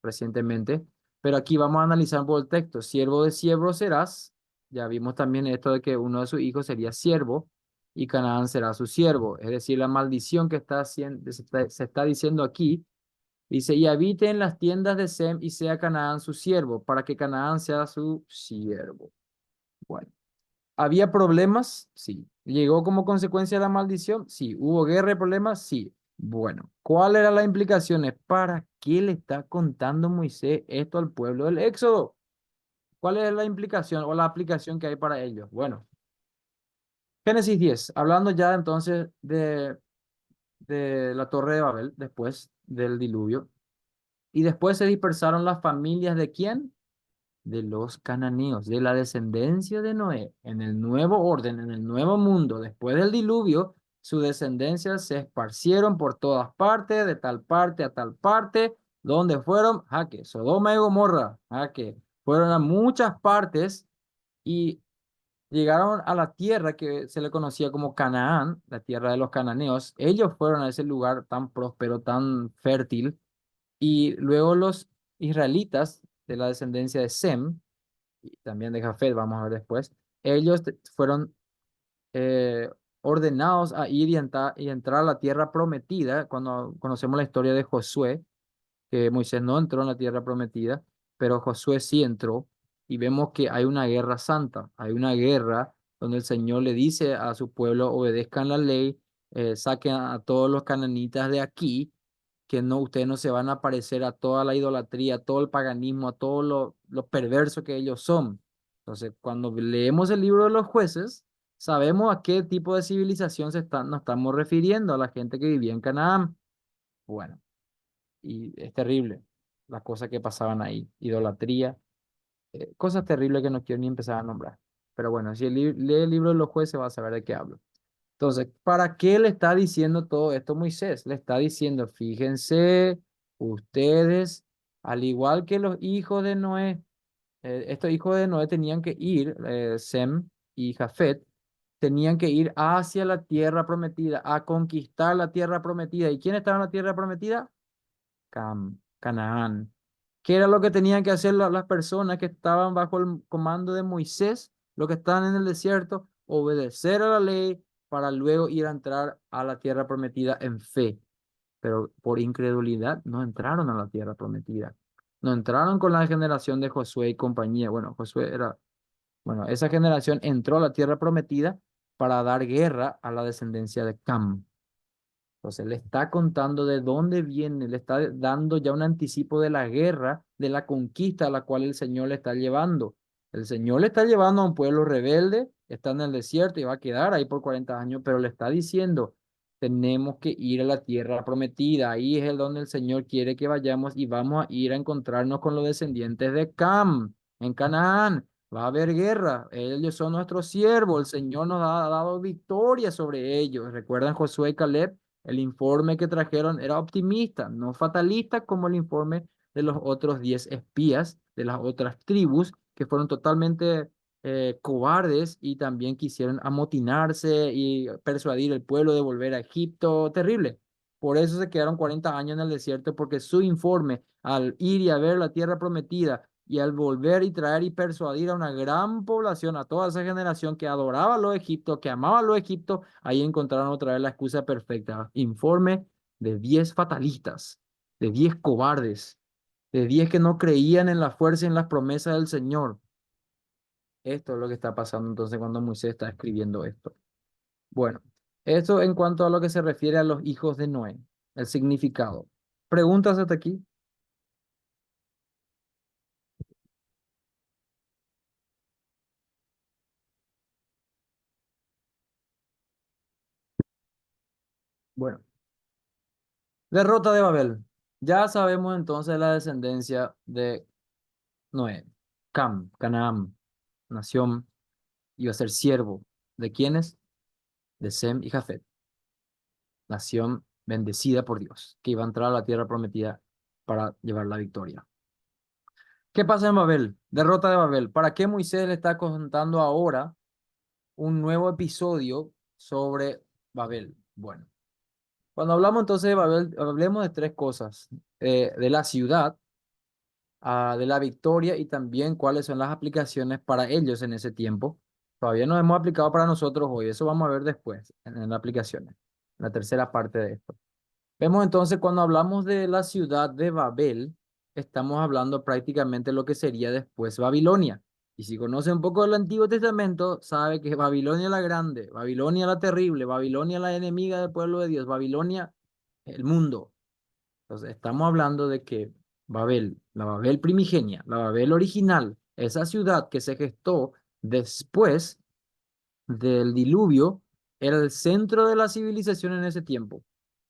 recientemente. Pero aquí vamos a analizar un poco el texto. Siervo de siervo serás. Ya vimos también esto de que uno de sus hijos sería siervo y Canaán será su siervo. Es decir, la maldición que está haciendo, se está diciendo aquí. Dice, y habite en las tiendas de Sem y sea Canaán su siervo, para que Canaán sea su siervo. Bueno, ¿había problemas? Sí. ¿Llegó como consecuencia de la maldición? Sí. ¿Hubo guerra y problemas? Sí. Bueno, ¿cuál era la implicaciones? ¿Para qué le está contando Moisés esto al pueblo del Éxodo? ¿Cuál es la implicación o la aplicación que hay para ellos? Bueno, Génesis 10, hablando ya entonces de la Torre de Babel, después del diluvio. Y después se dispersaron las familias de quién? De los cananeos, de la descendencia de Noé. En el nuevo orden, en el nuevo mundo, después del diluvio, su descendencia se esparcieron por todas partes, de tal parte a tal parte, donde fueron, jaque, Sodoma y Gomorra, jaque, fueron a muchas partes y llegaron a la tierra que se le conocía como Canaán, la tierra de los cananeos. Ellos fueron a ese lugar tan próspero, tan fértil y luego los israelitas de la descendencia de Sem, y también de Jafet, vamos a ver después, ellos fueron eh, ordenados a ir y entrar a la tierra prometida, cuando conocemos la historia de Josué, que Moisés no entró en la tierra prometida, pero Josué sí entró, y vemos que hay una guerra santa, hay una guerra donde el Señor le dice a su pueblo, obedezcan la ley, saquen a todos los cananitas de aquí, que no, ustedes no se van a parecer a toda la idolatría, a todo el paganismo, a todo lo perverso que ellos son. Entonces, cuando leemos el libro de los jueces, sabemos a qué tipo de civilización nos estamos refiriendo, a la gente que vivía en Canaán. Bueno, y es terrible las cosas que pasaban ahí, idolatría, cosas terribles que no quiero ni empezar a nombrar. Pero bueno, si lee el libro de los jueces, va a saber de qué hablo. Entonces, ¿para qué le está diciendo todo esto Moisés? Le está diciendo, fíjense, ustedes, al igual que los hijos de Noé, estos hijos de Noé tenían que ir, Sem y Jafet, tenían que ir hacia la tierra prometida, a conquistar la tierra prometida. ¿Y quién estaba en la tierra prometida? Canaán. ¿Qué era lo que tenían que hacer las personas que estaban bajo el comando de Moisés, los que estaban en el desierto? Obedecer a la ley para luego ir a entrar a la tierra prometida en fe. Pero por incredulidad no entraron a la tierra prometida. No entraron con la generación de Josué y compañía. Bueno, esa generación entró a la tierra prometida para dar guerra a la descendencia de Cam. Entonces le está contando de dónde viene, le está dando ya un anticipo de la guerra, de la conquista a la cual el Señor le está llevando. El Señor le está llevando a un pueblo rebelde, está en el desierto y va a quedar ahí por 40 años, pero le está diciendo, tenemos que ir a la tierra prometida, ahí es el donde el Señor quiere que vayamos y vamos a ir a encontrarnos con los descendientes de Cam, en Canaán. Va a haber guerra, ellos son nuestros siervos, el Señor nos ha dado victoria sobre ellos. ¿Recuerdan Josué y Caleb? El informe que trajeron era optimista, no fatalista como el informe de los otros 10 espías de las otras tribus que fueron totalmente cobardes y también quisieron amotinarse y persuadir al pueblo de volver a Egipto. Terrible. Por eso se quedaron 40 años en el desierto, porque su informe al ir y a ver la tierra prometida y al volver y traer y persuadir a una gran población, a toda esa generación que adoraba a los egipcios, que amaba a los egipcios, ahí encontraron otra vez la excusa perfecta. Informe de 10 fatalistas, de 10 cobardes, de 10 que no creían en la fuerza y en las promesas del Señor. Esto es lo que está pasando entonces cuando Moisés está escribiendo esto. Bueno, eso en cuanto a lo que se refiere a los hijos de Noé, el significado. ¿Preguntas hasta aquí? Bueno, derrota de Babel. Ya sabemos entonces la descendencia de Noé. Canaán, nación, iba a ser siervo. ¿De quiénes? De Sem y Jafet, nación bendecida por Dios, que iba a entrar a la tierra prometida para llevar la victoria. ¿Qué pasa en Babel? Derrota de Babel. ¿Para qué Moisés le está contando ahora un nuevo episodio sobre Babel? Bueno, cuando hablamos entonces de Babel, hablemos de tres cosas. De la ciudad, de la victoria y también cuáles son las aplicaciones para ellos en ese tiempo. Todavía no hemos aplicado para nosotros hoy, eso vamos a ver después en las aplicaciones, en la tercera parte de esto. Vemos entonces cuando hablamos de la ciudad de Babel, estamos hablando prácticamente lo que sería después Babilonia. Y si conoce un poco del Antiguo Testamento, sabe que Babilonia la grande, Babilonia la terrible, Babilonia la enemiga del pueblo de Dios, Babilonia el mundo. Entonces estamos hablando de que Babel, la Babel primigenia, la Babel original, esa ciudad que se gestó después del diluvio, era el centro de la civilización en ese tiempo.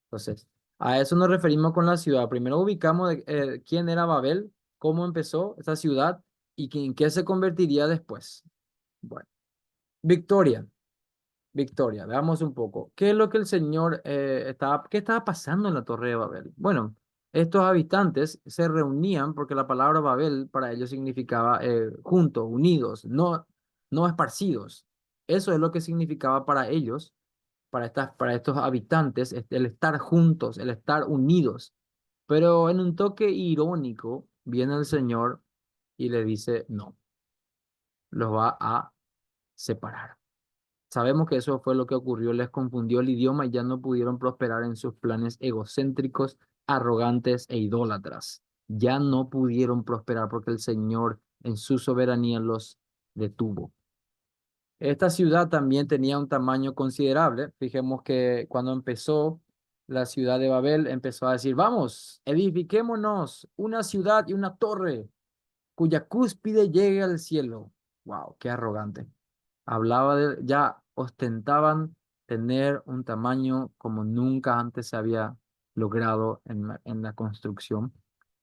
Entonces, a eso nos referimos con la ciudad. Primero ubicamos quién era Babel, cómo empezó esa ciudad y en qué se convertiría después. Bueno, Victoria, Victoria, veamos un poco. ¿Qué es lo que el Señor qué estaba pasando en la Torre de Babel? Bueno, estos habitantes se reunían porque la palabra Babel para ellos significaba juntos, unidos, no esparcidos. Eso es lo que significaba para ellos para estos habitantes, el estar juntos, el estar unidos. Pero en un toque irónico, viene el Señor y le dice, no, los va a separar. Sabemos que eso fue lo que ocurrió, les confundió el idioma y ya no pudieron prosperar en sus planes egocéntricos, arrogantes e idólatras. Ya no pudieron prosperar porque el Señor en su soberanía los detuvo. Esta ciudad también tenía un tamaño considerable. Fijemos que cuando empezó la ciudad de Babel, empezó a decir, vamos, edifiquémonos una ciudad y una torre cuya cúspide llegue al cielo. Wow, qué arrogante. Ya ostentaban tener un tamaño como nunca antes se había logrado en la construcción.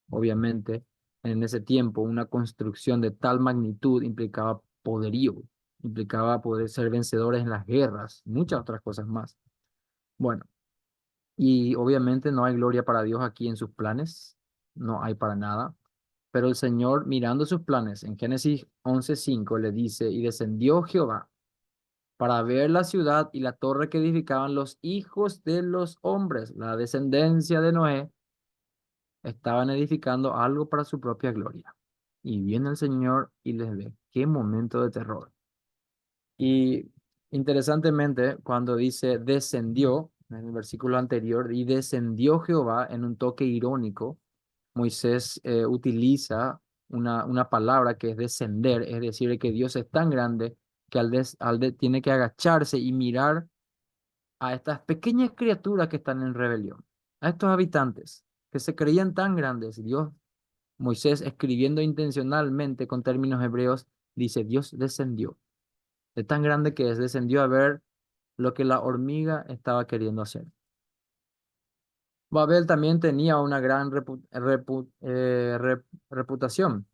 Obviamente, en ese tiempo, una construcción de tal magnitud implicaba poderío, implicaba poder ser vencedores en las guerras, muchas otras cosas más. Bueno, y obviamente no hay gloria para Dios aquí en sus planes, no hay para nada. Pero el Señor, mirando sus planes, en Génesis 11:5 le dice, y descendió Jehová para ver la ciudad y la torre que edificaban los hijos de los hombres, la descendencia de Noé, estaban edificando algo para su propia gloria. Y viene el Señor y les ve. Qué momento de terror. Y interesantemente, cuando dice descendió, en el versículo anterior, y descendió Jehová en un toque irónico, Moisés utiliza una palabra que es descender, es decir, que Dios es tan grande que tiene que agacharse y mirar a estas pequeñas criaturas que están en rebelión, a estos habitantes que se creían tan grandes. Moisés escribiendo intencionalmente con términos hebreos, dice, Dios descendió. De tan grande que es, descendió a ver lo que la hormiga estaba queriendo hacer. Babel también tenía una gran reputación.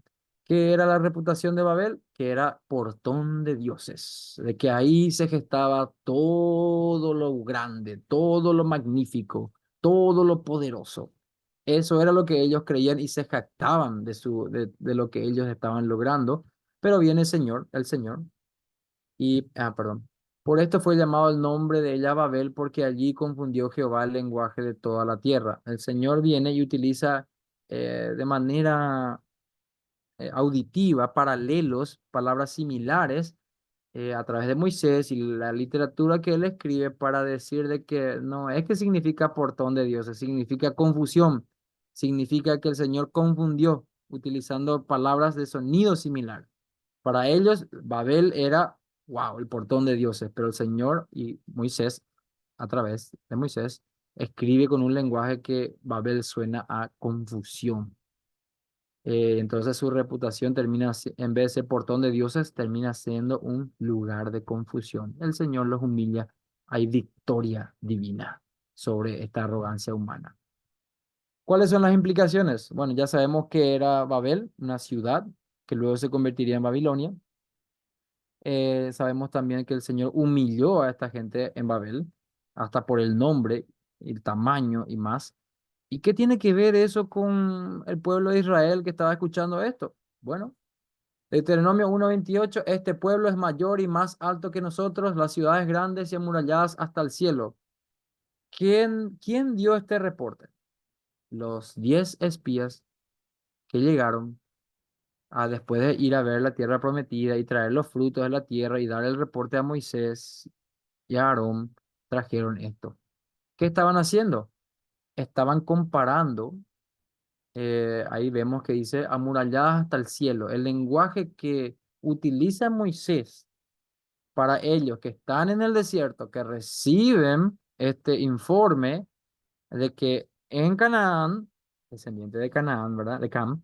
¿Qué era la reputación de Babel? Que era portón de dioses, de que ahí se gestaba todo lo grande, todo lo magnífico, todo lo poderoso. Eso era lo que ellos creían y se jactaban de lo que ellos estaban logrando. Pero viene el Señor, perdón. Por esto fue llamado el nombre de ella Babel, porque allí confundió Jehová el lenguaje de toda la tierra. El Señor viene y utiliza de manera auditiva, paralelos, palabras similares a través de Moisés y la literatura que él escribe para decir de que no es que significa portón de dioses, significa confusión, significa que el Señor confundió utilizando palabras de sonido similar. Para ellos, Babel era, wow, el portón de dioses, pero el Señor y Moisés, a través de Moisés, escribe con un lenguaje que Babel suena a confusión. Entonces su reputación termina, en vez de ser portón de dioses, termina siendo un lugar de confusión. El Señor los humilla. Hay victoria divina sobre esta arrogancia humana. ¿Cuáles son las implicaciones? Bueno, ya sabemos que era Babel, una ciudad que luego se convertiría en Babilonia. Sabemos también que el Señor humilló a esta gente en Babel, hasta por el nombre, el tamaño y más. ¿Y qué tiene que ver eso con el pueblo de Israel que estaba escuchando esto? Bueno, Deuteronomio 1:28, este pueblo es mayor y más alto que nosotros, las ciudades grandes y amuralladas hasta el cielo. ¿Quién dio este reporte? Los 10 espías que llegaron después de ir a ver la tierra prometida y traer los frutos de la tierra y dar el reporte a Moisés y a Aarón, trajeron esto. ¿Qué estaban haciendo? Estaban comparando, ahí vemos que dice amuralladas hasta el cielo. El lenguaje que utiliza Moisés para ellos que están en el desierto, que reciben este informe de que en Canaán, descendiente de Canaán, ¿verdad? De Cam,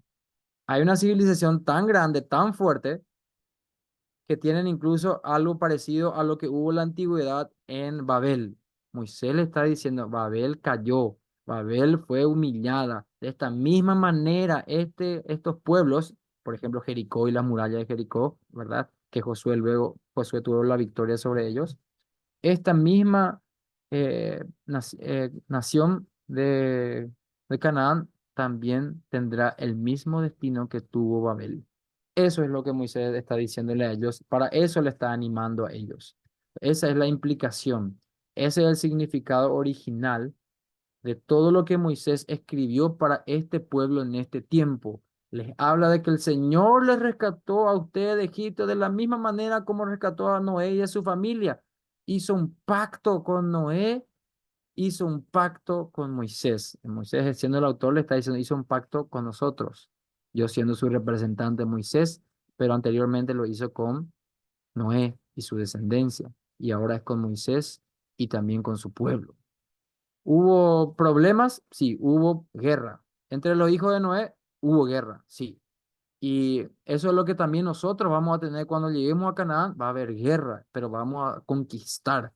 hay una civilización tan grande, tan fuerte, que tienen incluso algo parecido a lo que hubo en la antigüedad en Babel. Moisés le está diciendo, Babel cayó, Babel fue humillada. De esta misma manera, estos pueblos, por ejemplo, Jericó y la muralla de Jericó, ¿verdad? Que Josué tuvo la victoria sobre ellos. Esta misma nación de Canaán también tendrá el mismo destino que tuvo Babel. Eso es lo que Moisés está diciéndole a ellos. Para eso le está animando a ellos. Esa es la implicación. Ese es el significado original de todo lo que Moisés escribió para este pueblo en este tiempo. Les habla de que el Señor les rescató a ustedes de Egipto de la misma manera como rescató a Noé y a su familia. Hizo un pacto con Noé, hizo un pacto con Moisés. Moisés, siendo el autor, le está diciendo, hizo un pacto con nosotros. Yo siendo su representante Moisés, pero anteriormente lo hizo con Noé y su descendencia. Y ahora es con Moisés y también con su pueblo. ¿Hubo problemas? Sí, hubo guerra. Entre los hijos de Noé hubo guerra, sí. Y eso es lo que también nosotros vamos a tener cuando lleguemos a Canaán. Va a haber guerra, pero vamos a conquistar.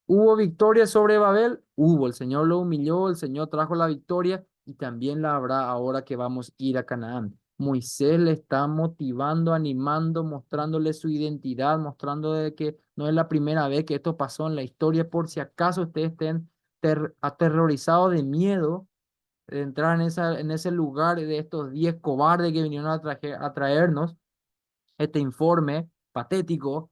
¿Hubo victoria sobre Babel? Hubo. El Señor lo humilló, el Señor trajo la victoria y también la habrá ahora que vamos a ir a Canaán. Moisés le está motivando, animando, mostrándole su identidad, mostrándole que no es la primera vez que esto pasó en la historia, por si acaso ustedes estén aterrorizados de miedo de entrar en ese lugar de estos 10 cobardes que vinieron a traernos este informe patético,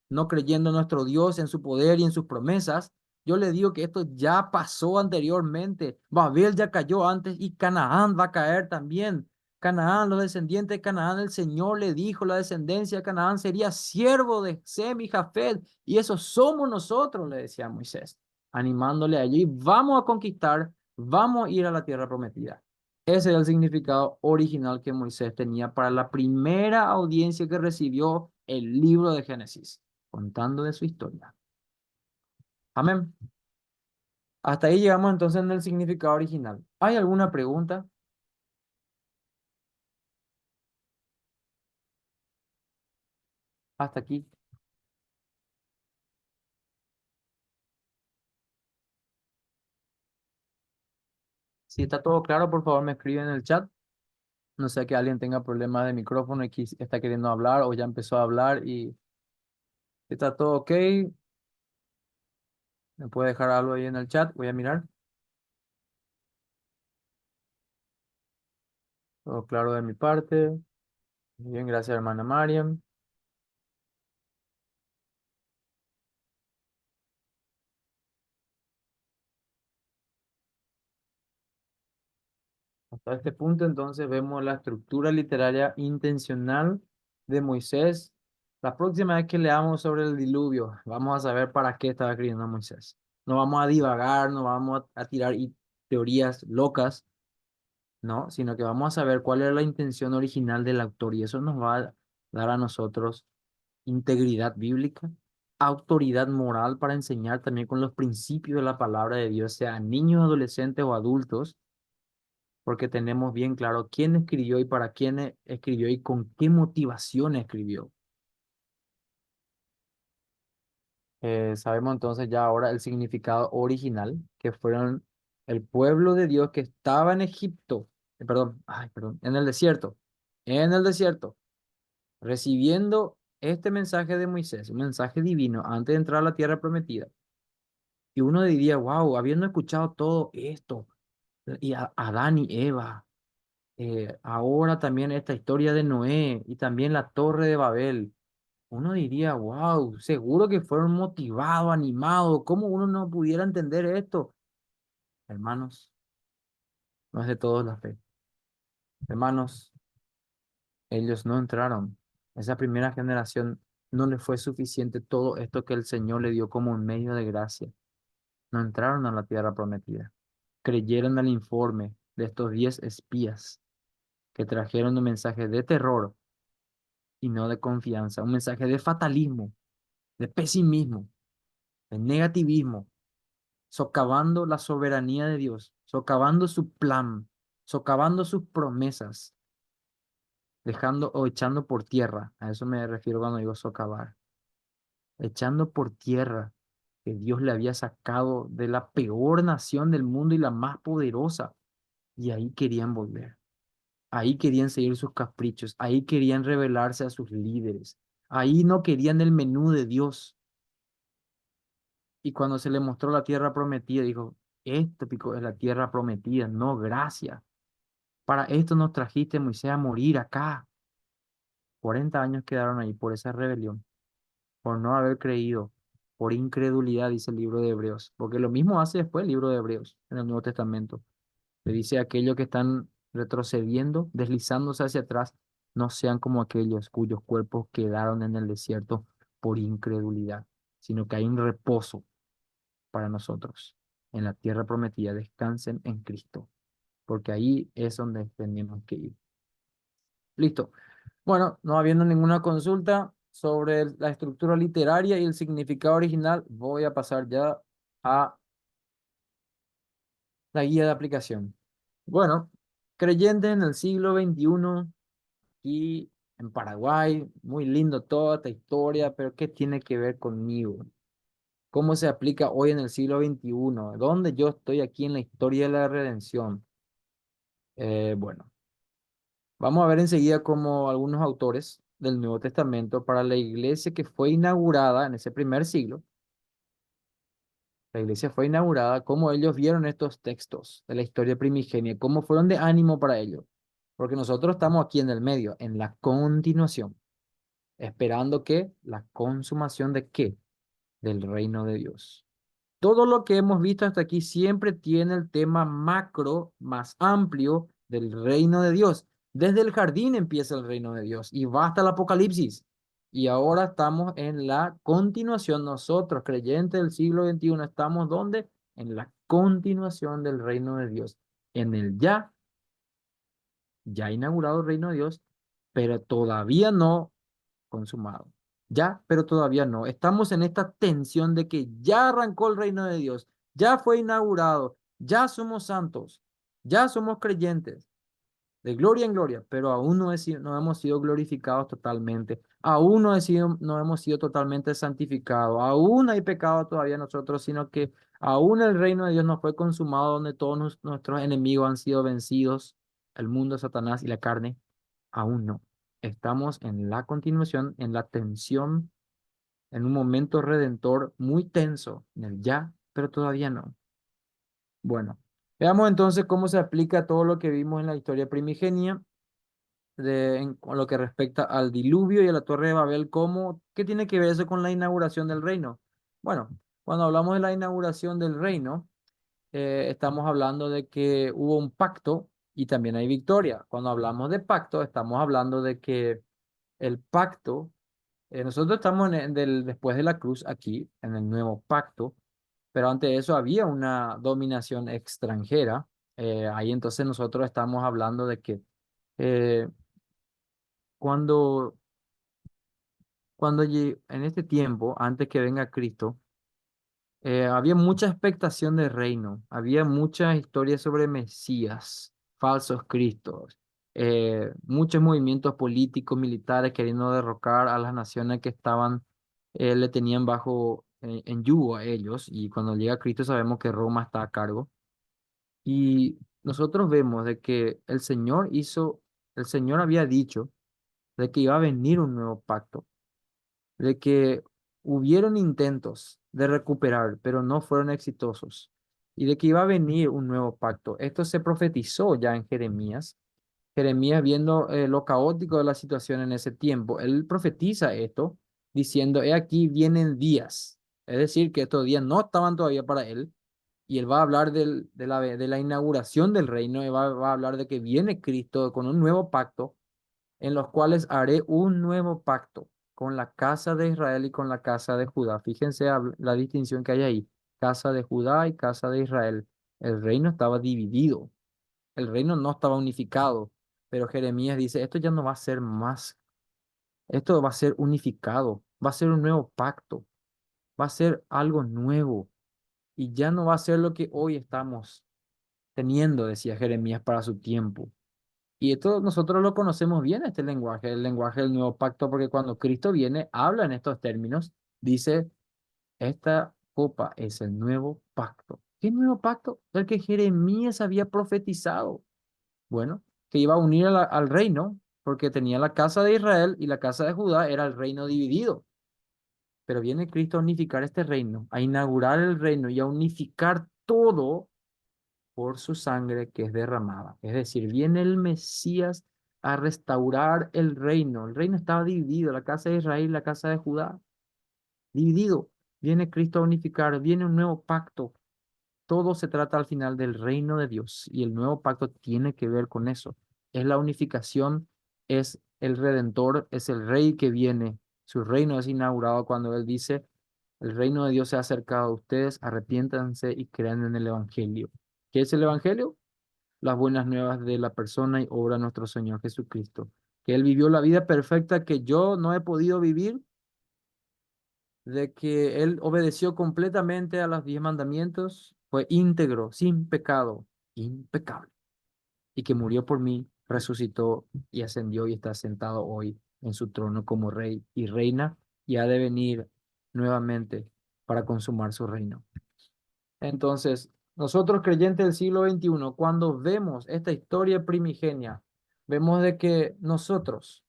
no creyendo en nuestro Dios, en su poder y en sus promesas. Yo le digo que esto ya pasó anteriormente. Babel ya cayó antes y Canaán va a caer también. Canaán, los descendientes de Canaán, el Señor le dijo, la descendencia de Canaán sería siervo de Sem y Jafet, y eso somos nosotros, le decía Moisés, animándole allí, vamos a conquistar, vamos a ir a la tierra prometida. Ese era el significado original que Moisés tenía para la primera audiencia que recibió el libro de Génesis, contando de su historia. Amén. Hasta ahí llegamos entonces en el significado original. ¿Hay alguna pregunta hasta aquí? Si está todo claro, por favor me escriben en el chat. No sé que alguien tenga problemas de micrófono y está queriendo hablar o ya empezó a hablar y está todo ok. Me puede dejar algo ahí en el chat. Voy a mirar. Todo claro de mi parte. Muy bien, gracias, hermana Mariam. Hasta este punto, entonces, vemos la estructura literaria intencional de Moisés. La próxima vez que leamos sobre el diluvio, vamos a saber para qué estaba escribiendo Moisés. No vamos a divagar, no vamos a tirar teorías locas, ¿no? Sino que vamos a saber cuál era la intención original del autor y eso nos va dar a nosotros integridad bíblica, autoridad moral para enseñar también con los principios de la palabra de Dios, sea niños, adolescentes o adultos, porque tenemos bien claro quién escribió y para quién escribió y con qué motivación escribió. Sabemos entonces ya ahora el significado original, que fueron el pueblo de Dios que estaba en Egipto, perdón, en el desierto, recibiendo este mensaje de Moisés, un mensaje divino antes de entrar a la tierra prometida. Y uno diría, wow, habiendo escuchado todo esto, y a Adán y Eva, ahora también esta historia de Noé y también la Torre de Babel. Uno diría, wow, seguro que fueron motivados, animados. ¿Cómo uno no pudiera entender esto? Hermanos, no es de todos la fe. Hermanos, ellos no entraron. Esa primera generación no le fue suficiente todo esto que el Señor le dio como un medio de gracia. No entraron a la tierra prometida. Creyeron al informe de estos 10 espías que trajeron un mensaje de terror y no de confianza, un mensaje de fatalismo, de pesimismo, de negativismo, socavando la soberanía de Dios, socavando su plan, socavando sus promesas, dejando o echando por tierra. A eso me refiero cuando digo socavar. Echando por tierra que Dios le había sacado de la peor nación del mundo y la más poderosa. Y ahí querían volver. Ahí querían seguir sus caprichos. Ahí querían rebelarse a sus líderes. Ahí no querían el menú de Dios. Y cuando se le mostró la tierra prometida, dijo, esto, pico, es la tierra prometida, no gracia. Para esto nos trajiste, Moisés, a morir acá. 40 años quedaron ahí por esa rebelión, por no haber creído, por incredulidad, dice el libro de Hebreos. Porque lo mismo hace después el libro de Hebreos en el Nuevo Testamento. Le dice a aquellos que están retrocediendo, deslizándose hacia atrás, no sean como aquellos cuyos cuerpos quedaron en el desierto por incredulidad, sino que hay un reposo para nosotros en la tierra prometida. Descansen en Cristo, porque ahí es donde tenemos que ir. Listo. Bueno, no habiendo ninguna consulta sobre la estructura literaria y el significado original, voy a pasar ya a la guía de aplicación. Bueno, creyentes en el siglo XXI y en Paraguay, muy lindo toda esta historia, pero ¿qué tiene que ver conmigo? ¿Cómo se aplica hoy en el siglo XXI? ¿Dónde yo estoy aquí en la historia de la redención? Bueno, vamos a ver enseguida cómo algunos autores del Nuevo Testamento para la iglesia que fue inaugurada en ese primer siglo, la iglesia fue inaugurada, cómo ellos vieron estos textos de la historia primigenia, cómo fueron de ánimo para ellos. Porque nosotros estamos aquí en el medio, en la continuación, esperando que la consumación de qué? Del reino de Dios. Todo lo que hemos visto hasta aquí siempre tiene el tema macro más amplio del reino de Dios. Desde el jardín empieza el reino de Dios y va hasta el Apocalipsis. Y ahora estamos en la continuación. Nosotros, creyentes del siglo XXI, estamos ¿dónde? En la continuación del reino de Dios. En el ya inaugurado el reino de Dios, pero todavía no consumado. Ya, pero todavía no. Estamos en esta tensión de que ya arrancó el reino de Dios, ya fue inaugurado, ya somos santos, ya somos creyentes, de gloria en gloria, pero aún no hemos sido glorificados totalmente, aún no hemos sido totalmente santificados, aún hay pecado todavía en nosotros, sino que aún el reino de Dios no fue consumado, donde todos nuestros enemigos han sido vencidos, el mundo, Satanás y la carne, aún no. Estamos en la continuación, en la tensión, en un momento redentor muy tenso, en el ya, pero todavía no. Bueno, veamos entonces cómo se aplica todo lo que vimos en la historia primigenia con lo que respecta al diluvio y a la Torre de Babel. ¿Qué tiene que ver eso con la inauguración del reino? Bueno, cuando hablamos de la inauguración del reino, estamos hablando de que hubo un pacto y también hay victoria. Cuando hablamos de pacto, estamos hablando de que el pacto, nosotros estamos después de la cruz aquí, en el nuevo pacto, pero antes de eso había una dominación extranjera. Ahí entonces nosotros estamos hablando de que eh, cuando en este tiempo, antes que venga Cristo, había mucha expectación de reino, había muchas historias sobre Mesías, falsos cristos, muchos movimientos políticos, militares queriendo derrocar a las naciones que estaban, le tenían bajo, en yugo a ellos, y cuando llega Cristo sabemos que Roma está a cargo. Y nosotros vemos de que el Señor había dicho de que iba a venir un nuevo pacto, de que hubieron intentos de recuperar, pero no fueron exitosos, y de que iba a venir un nuevo pacto. Esto se profetizó ya en Jeremías. Jeremías, viendo lo caótico de la situación en ese tiempo, él profetiza esto diciendo, he aquí vienen días. Es decir, que estos días no estaban todavía para él, y él va a hablar de la inauguración del reino, y va a hablar de que viene Cristo con un nuevo pacto, en los cuales haré un nuevo pacto con la casa de Israel y con la casa de Judá. Fíjense la distinción que hay ahí, casa de Judá y casa de Israel. El reino estaba dividido, el reino no estaba unificado, pero Jeremías dice, esto ya no va a ser más, esto va a ser unificado, va a ser un nuevo pacto, va a ser algo nuevo, y ya no va a ser lo que hoy estamos teniendo, decía Jeremías para su tiempo. Y esto nosotros lo conocemos bien, este lenguaje, el lenguaje del nuevo pacto, porque cuando Cristo viene, habla en estos términos, dice, esta copa es el nuevo pacto. ¿Qué nuevo pacto? El que Jeremías había profetizado. Bueno, que iba a unir al reino, porque tenía la casa de Israel y la casa de Judá era el reino dividido. Pero viene Cristo a unificar este reino, a inaugurar el reino y a unificar todo por su sangre que es derramada. Es decir, viene el Mesías a restaurar el reino. El reino estaba dividido, la casa de Israel y la casa de Judá, dividido. Viene Cristo a unificar, viene un nuevo pacto. Todo se trata al final del reino de Dios, y el nuevo pacto tiene que ver con eso. Es la unificación, es el Redentor, es el Rey que viene. Su reino es inaugurado cuando Él dice, el reino de Dios se ha acercado a ustedes, arrepiéntanse y crean en el Evangelio. ¿Qué es el Evangelio? Las buenas nuevas de la persona y obra de nuestro Señor Jesucristo, que Él vivió la vida perfecta que yo no he podido vivir, de que Él obedeció completamente a los 10 mandamientos, fue íntegro, sin pecado, impecable, y que murió por mí, resucitó y ascendió y está sentado hoy en su trono como rey y reina, y ha de venir nuevamente para consumar su reino. Entonces, nosotros creyentes del siglo XXI, cuando vemos esta historia primigenia, vemos de que nosotros,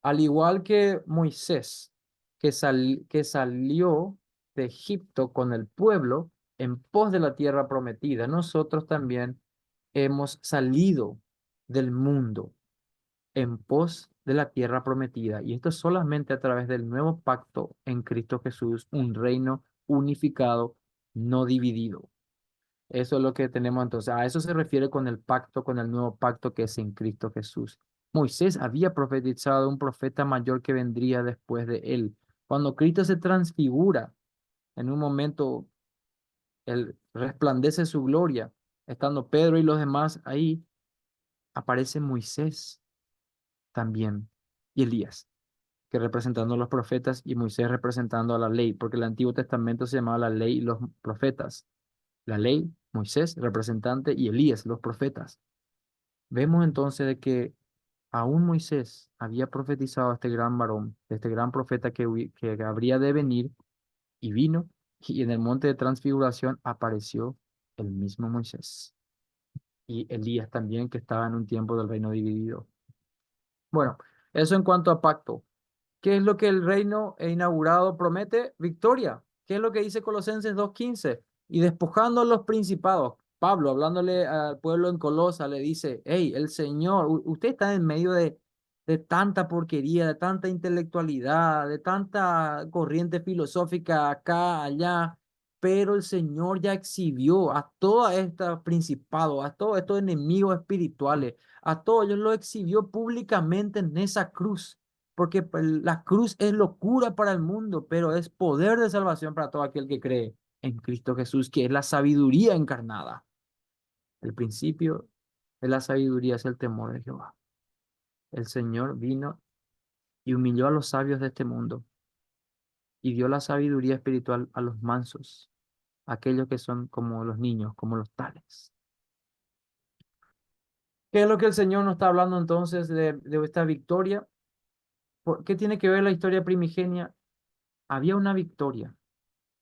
al igual que Moisés, que salió de Egipto con el pueblo en pos de la tierra prometida, nosotros también hemos salido del mundo en pos de la tierra prometida. Y esto es solamente a través del nuevo pacto en Cristo Jesús, un reino unificado, no dividido. Eso es lo que tenemos entonces. A eso se refiere con el pacto, con el nuevo pacto que es en Cristo Jesús. Moisés había profetizado un profeta mayor que vendría después de él. Cuando Cristo se transfigura, en un momento, él resplandece su gloria, estando Pedro y los demás ahí, aparece Moisés también y Elías, que representando a los profetas, y Moisés representando a la ley, porque el Antiguo Testamento se llamaba la ley y los profetas. La ley, Moisés, representante, y Elías, los profetas. Vemos entonces de que aún Moisés había profetizado a este gran varón, este gran profeta que habría de venir, y vino, y en el monte de transfiguración apareció el mismo Moisés. Y Elías también, que estaba en un tiempo del reino dividido. Bueno, eso en cuanto a pacto. ¿Qué es lo que el reino inaugurado promete? Victoria. ¿Qué es lo que dice Colosenses 2:15? Y despojando a los principados. Pablo, hablándole al pueblo en Colosa, le dice, hey, el Señor, usted está en medio de tanta porquería, de tanta intelectualidad, de tanta corriente filosófica acá, allá, pero el Señor ya exhibió a todos estos principados, a todos estos enemigos espirituales, a todos ellos lo exhibió públicamente en esa cruz, porque pues, la cruz es locura para el mundo, pero es poder de salvación para todo aquel que cree en Cristo Jesús, que es la sabiduría encarnada. El principio de la sabiduría es el temor de Jehová. El Señor vino y humilló a los sabios de este mundo y dio la sabiduría espiritual a los mansos, aquellos que son como los niños, como los tales. ¿Qué es lo que el Señor nos está hablando entonces de esta victoria? ¿Qué tiene que ver la historia primigenia? Había una victoria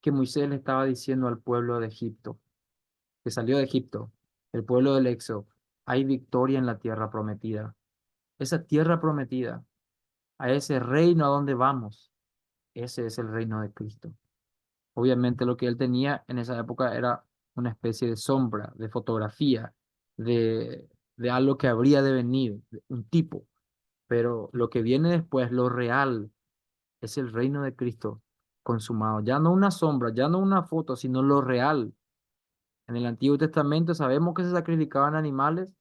que Moisés le estaba diciendo al pueblo de Egipto, que salió de Egipto, el pueblo del Éxodo. Hay victoria en la tierra prometida. Esa tierra prometida, a ese reino a donde vamos, ese es el reino de Cristo. Obviamente lo que él tenía en esa época era una especie de sombra, de fotografía, de, de algo que habría de venir, un tipo. Pero lo que viene después, lo real, es el reino de Cristo consumado. Ya no una sombra, ya no una foto, sino lo real. En el Antiguo Testamento sabemos que se sacrificaban animales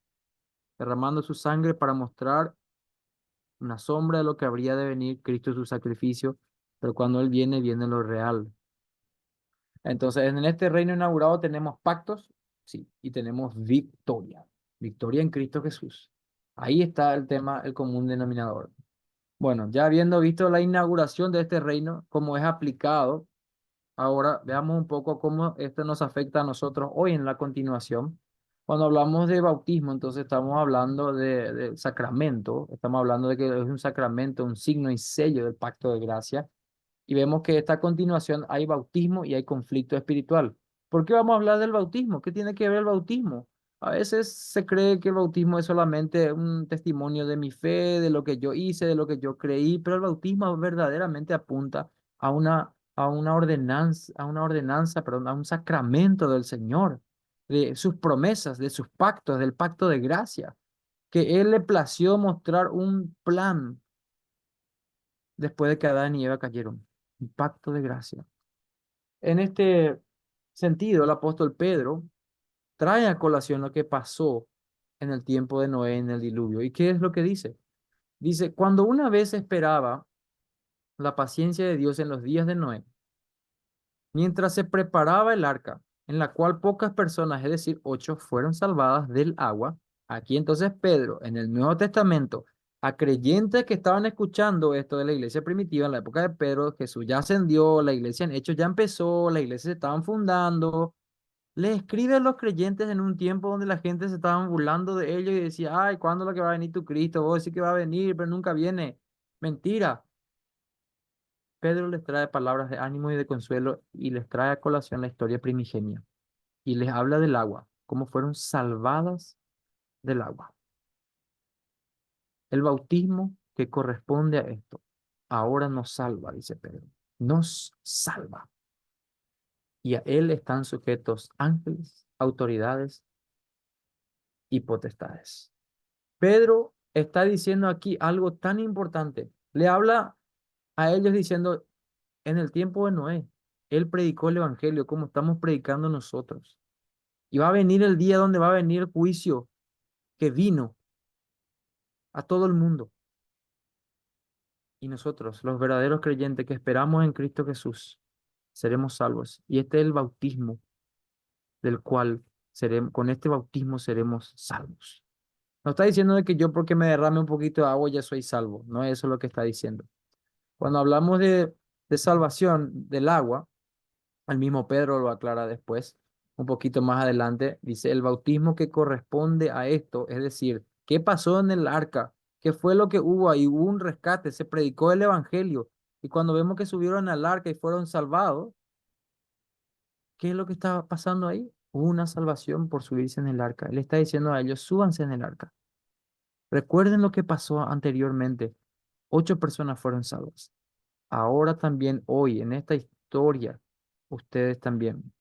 derramando su sangre para mostrar una sombra de lo que habría de venir, Cristo su sacrificio, pero cuando Él viene, viene lo real. Entonces, en este reino inaugurado tenemos pactos, sí, y tenemos victoria, victoria en Cristo Jesús. Ahí está el tema, el común denominador. Bueno, ya habiendo visto la inauguración de este reino, cómo es aplicado, ahora veamos un poco cómo esto nos afecta a nosotros hoy en la continuación. Cuando hablamos de bautismo, entonces estamos hablando de sacramento, estamos hablando de que es un sacramento, un signo y sello del pacto de gracia. Y vemos que esta continuación hay bautismo y hay conflicto espiritual. ¿Por qué vamos a hablar del bautismo? ¿Qué tiene que ver el bautismo? A veces se cree que el bautismo es solamente un testimonio de mi fe, de lo que yo hice, de lo que yo creí, pero el bautismo verdaderamente apunta a una ordenanza, perdón, a un sacramento del Señor, de sus promesas, de sus pactos, del pacto de gracia, que Él le plació mostrar un plan después de que Adán y Eva cayeron, un pacto de gracia. En este sentido, el apóstol Pedro trae a colación lo que pasó en el tiempo de Noé en el diluvio. ¿Y qué es lo que dice? Dice, cuando una vez esperaba la paciencia de Dios en los días de Noé, mientras se preparaba el arca, en la cual pocas personas, es decir, 8, fueron salvadas del agua. Aquí entonces Pedro, en el Nuevo Testamento, a creyentes que estaban escuchando esto de la iglesia primitiva en la época de Pedro, Jesús ya ascendió, la iglesia en Hechos ya empezó, la iglesia se estaban fundando, le escribe a los creyentes en un tiempo donde la gente se estaba burlando de ellos y decía, ay, ¿cuándo es lo que va a venir tu Cristo? Vos decís que va a venir, pero nunca viene. Mentira. Pedro les trae palabras de ánimo y de consuelo y les trae a colación la historia primigenia y les habla del agua, cómo fueron salvadas del agua. El bautismo que corresponde a esto ahora nos salva, dice Pedro, nos salva. Y a él están sujetos ángeles, autoridades y potestades. Pedro está diciendo aquí algo tan importante. Le habla a ellos diciendo, en el tiempo de Noé, él predicó el evangelio como estamos predicando nosotros. Y va a venir el día donde va a venir el juicio que vino a todo el mundo. Y nosotros, los verdaderos creyentes que esperamos en Cristo Jesús, seremos salvos. Y este es el bautismo del cual seremos, con este bautismo seremos salvos. No está diciendo de que yo porque me derrame un poquito de agua ya soy salvo. No es eso lo que está diciendo. Cuando hablamos de salvación del agua, el mismo Pedro lo aclara después, un poquito más adelante, dice, el bautismo que corresponde a esto, es decir, ¿qué pasó en el arca? ¿Qué fue lo que hubo ahí? Hubo un rescate, se predicó el evangelio. Y cuando vemos que subieron al arca y fueron salvados, ¿qué es lo que estaba pasando ahí? Hubo una salvación por subirse en el arca. Él está diciendo a ellos, súbanse en el arca. Recuerden lo que pasó anteriormente. 8 personas fueron salvas. Ahora también, hoy, en esta historia, ustedes también.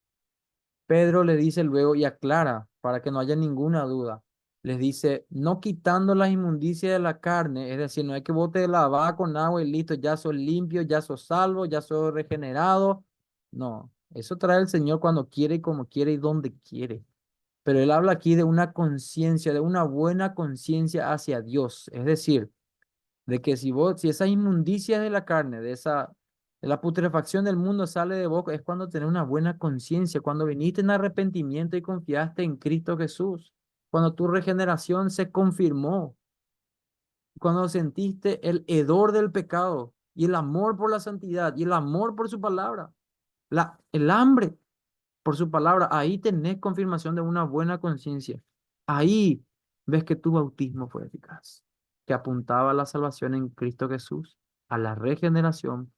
Pedro le dice luego y aclara para que no haya ninguna duda. Les dice, no quitando las inmundicias de la carne, es decir, no hay que bote lavar con agua y listo, ya sos limpio, ya sos salvo, ya sos regenerado. No, eso trae el Señor cuando quiere y como quiere y donde quiere. Pero él habla aquí de una conciencia, de una buena conciencia hacia Dios. Es decir, de que si esas inmundicias de la carne, de la putrefacción del mundo sale de vos, es cuando tenés una buena conciencia, cuando viniste en arrepentimiento y confiaste en Cristo Jesús, cuando tu regeneración se confirmó, cuando sentiste el hedor del pecado, y el amor por la santidad y el amor por su palabra, el hambre por su palabra, ahí tenés confirmación de una buena conciencia. Ahí ves que tu bautismo fue eficaz, que apuntaba a la salvación en Cristo Jesús, a la regeneración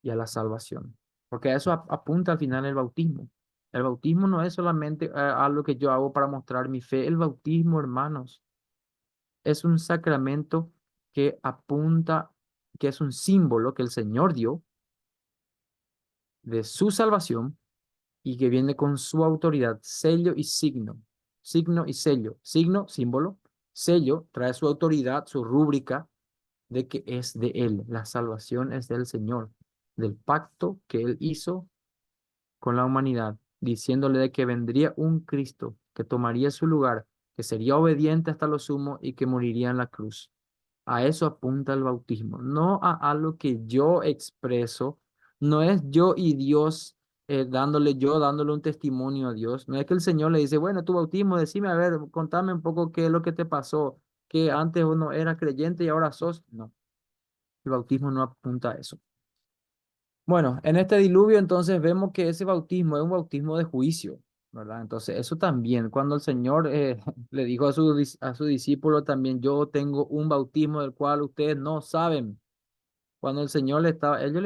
y a la salvación. Porque a eso apunta al final el bautismo. El bautismo no es solamente algo que yo hago para mostrar mi fe. El bautismo, hermanos, es un sacramento que apunta, que es un símbolo que el Señor dio de su salvación y que viene con su autoridad, sello y signo. Signo y sello. Signo, símbolo. Sello trae su autoridad, su rúbrica de que es de Él. La salvación es del Señor, del pacto que Él hizo con la humanidad, diciéndole de que vendría un Cristo que tomaría su lugar, que sería obediente hasta lo sumo y que moriría en la cruz. A eso apunta el bautismo, no a algo que yo expreso, no es yo y Dios dándole un testimonio a Dios, no es que el Señor le dice, bueno, tu bautismo, decime, a ver, contame un poco qué es lo que te pasó, que antes uno era creyente y ahora sos. No, el bautismo no apunta a eso. Bueno, en este diluvio entonces vemos que ese bautismo es un bautismo de juicio, ¿verdad? Entonces eso también, cuando el Señor le dijo a a su discípulo también, yo tengo un bautismo del cual ustedes no saben. Cuando el Señor ellos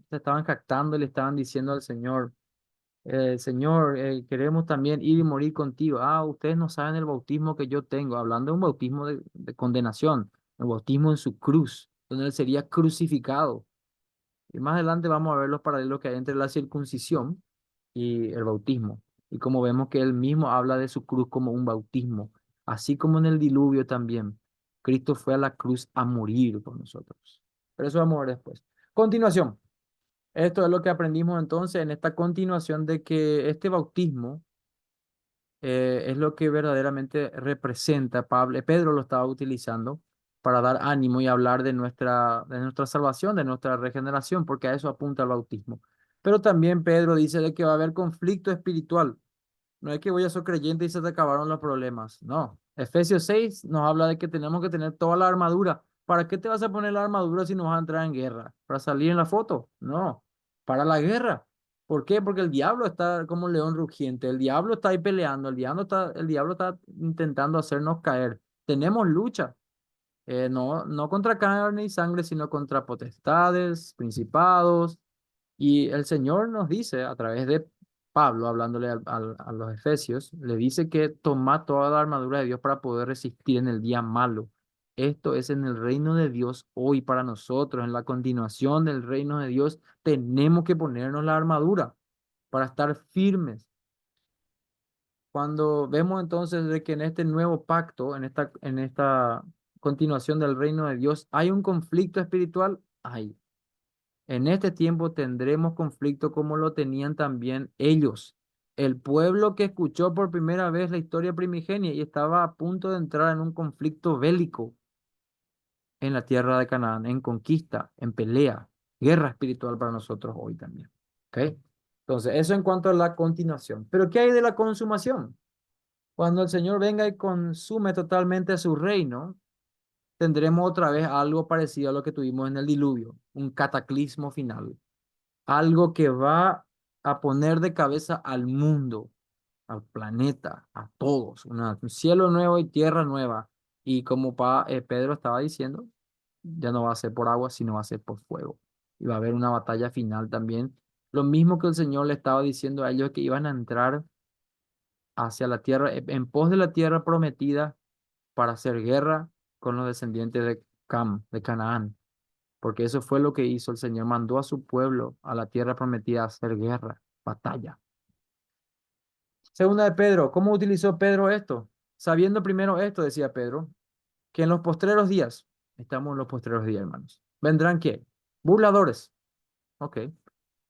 se estaban jactando y le estaban diciendo al Señor, Señor, queremos también ir y morir contigo. Ah, ustedes no saben el bautismo que yo tengo, hablando de un bautismo de condenación, el bautismo en su cruz, donde él sería crucificado. Y más adelante vamos a ver los paralelos que hay entre la circuncisión y el bautismo. Y como vemos que él mismo habla de su cruz como un bautismo, así como en el diluvio también. Cristo fue a la cruz a morir por nosotros. Pero eso vamos a ver después. Continuación. Esto es lo que aprendimos entonces en esta continuación de que este bautismo es lo que verdaderamente representa. Pedro lo estaba utilizando para dar ánimo y hablar de nuestra salvación, de nuestra regeneración, porque a eso apunta el bautismo. Pero también Pedro dice de que va a haber conflicto espiritual. No es que voy a ser creyente y se te acabaron los problemas. No. Efesios 6 nos habla de que tenemos que tener toda la armadura. ¿Para qué te vas a poner la armadura si no vas a entrar en guerra? ¿Para salir en la foto? No. Para la guerra. ¿Por qué? Porque el diablo está como un león rugiente. El diablo está ahí peleando. El diablo está intentando hacernos caer. Tenemos lucha. No contra carne y sangre, sino contra potestades, principados. Y el Señor nos dice a través de Pablo, hablándole a los efesios, le dice que toma toda la armadura de Dios para poder resistir en el día malo. Esto es en el reino de Dios hoy para nosotros, en la continuación del reino de Dios, tenemos que ponernos la armadura para estar firmes. Cuando vemos entonces de que en este nuevo pacto, en esta continuación del reino de Dios, hay un conflicto espiritual, hay. En este tiempo tendremos conflicto como lo tenían también ellos. El pueblo que escuchó por primera vez la historia primigenia y estaba a punto de entrar en un conflicto bélico en la tierra de Canaán, en conquista, en pelea, guerra espiritual para nosotros hoy también. ¿Ok? Entonces, eso en cuanto a la continuación. Pero ¿qué hay de la consumación? Cuando el Señor venga y consume totalmente su reino, tendremos otra vez algo parecido a lo que tuvimos en el diluvio, un cataclismo final, algo que va a poner de cabeza al mundo, al planeta, a todos, un cielo nuevo y tierra nueva. Y como Pedro estaba diciendo, ya no va a ser por agua, sino va a ser por fuego. Y va a haber una batalla final también. Lo mismo que el Señor le estaba diciendo a ellos que iban a entrar hacia la tierra, en pos de la tierra prometida para hacer guerra con los descendientes de de Canaán. Porque eso fue lo que hizo el Señor, mandó a su pueblo a la tierra prometida a hacer guerra, batalla. Segunda de Pedro, ¿cómo utilizó Pedro esto? Sabiendo primero esto, decía Pedro, que en los postreros días, estamos en los postreros días, hermanos, vendrán ¿qué? Burladores, ok,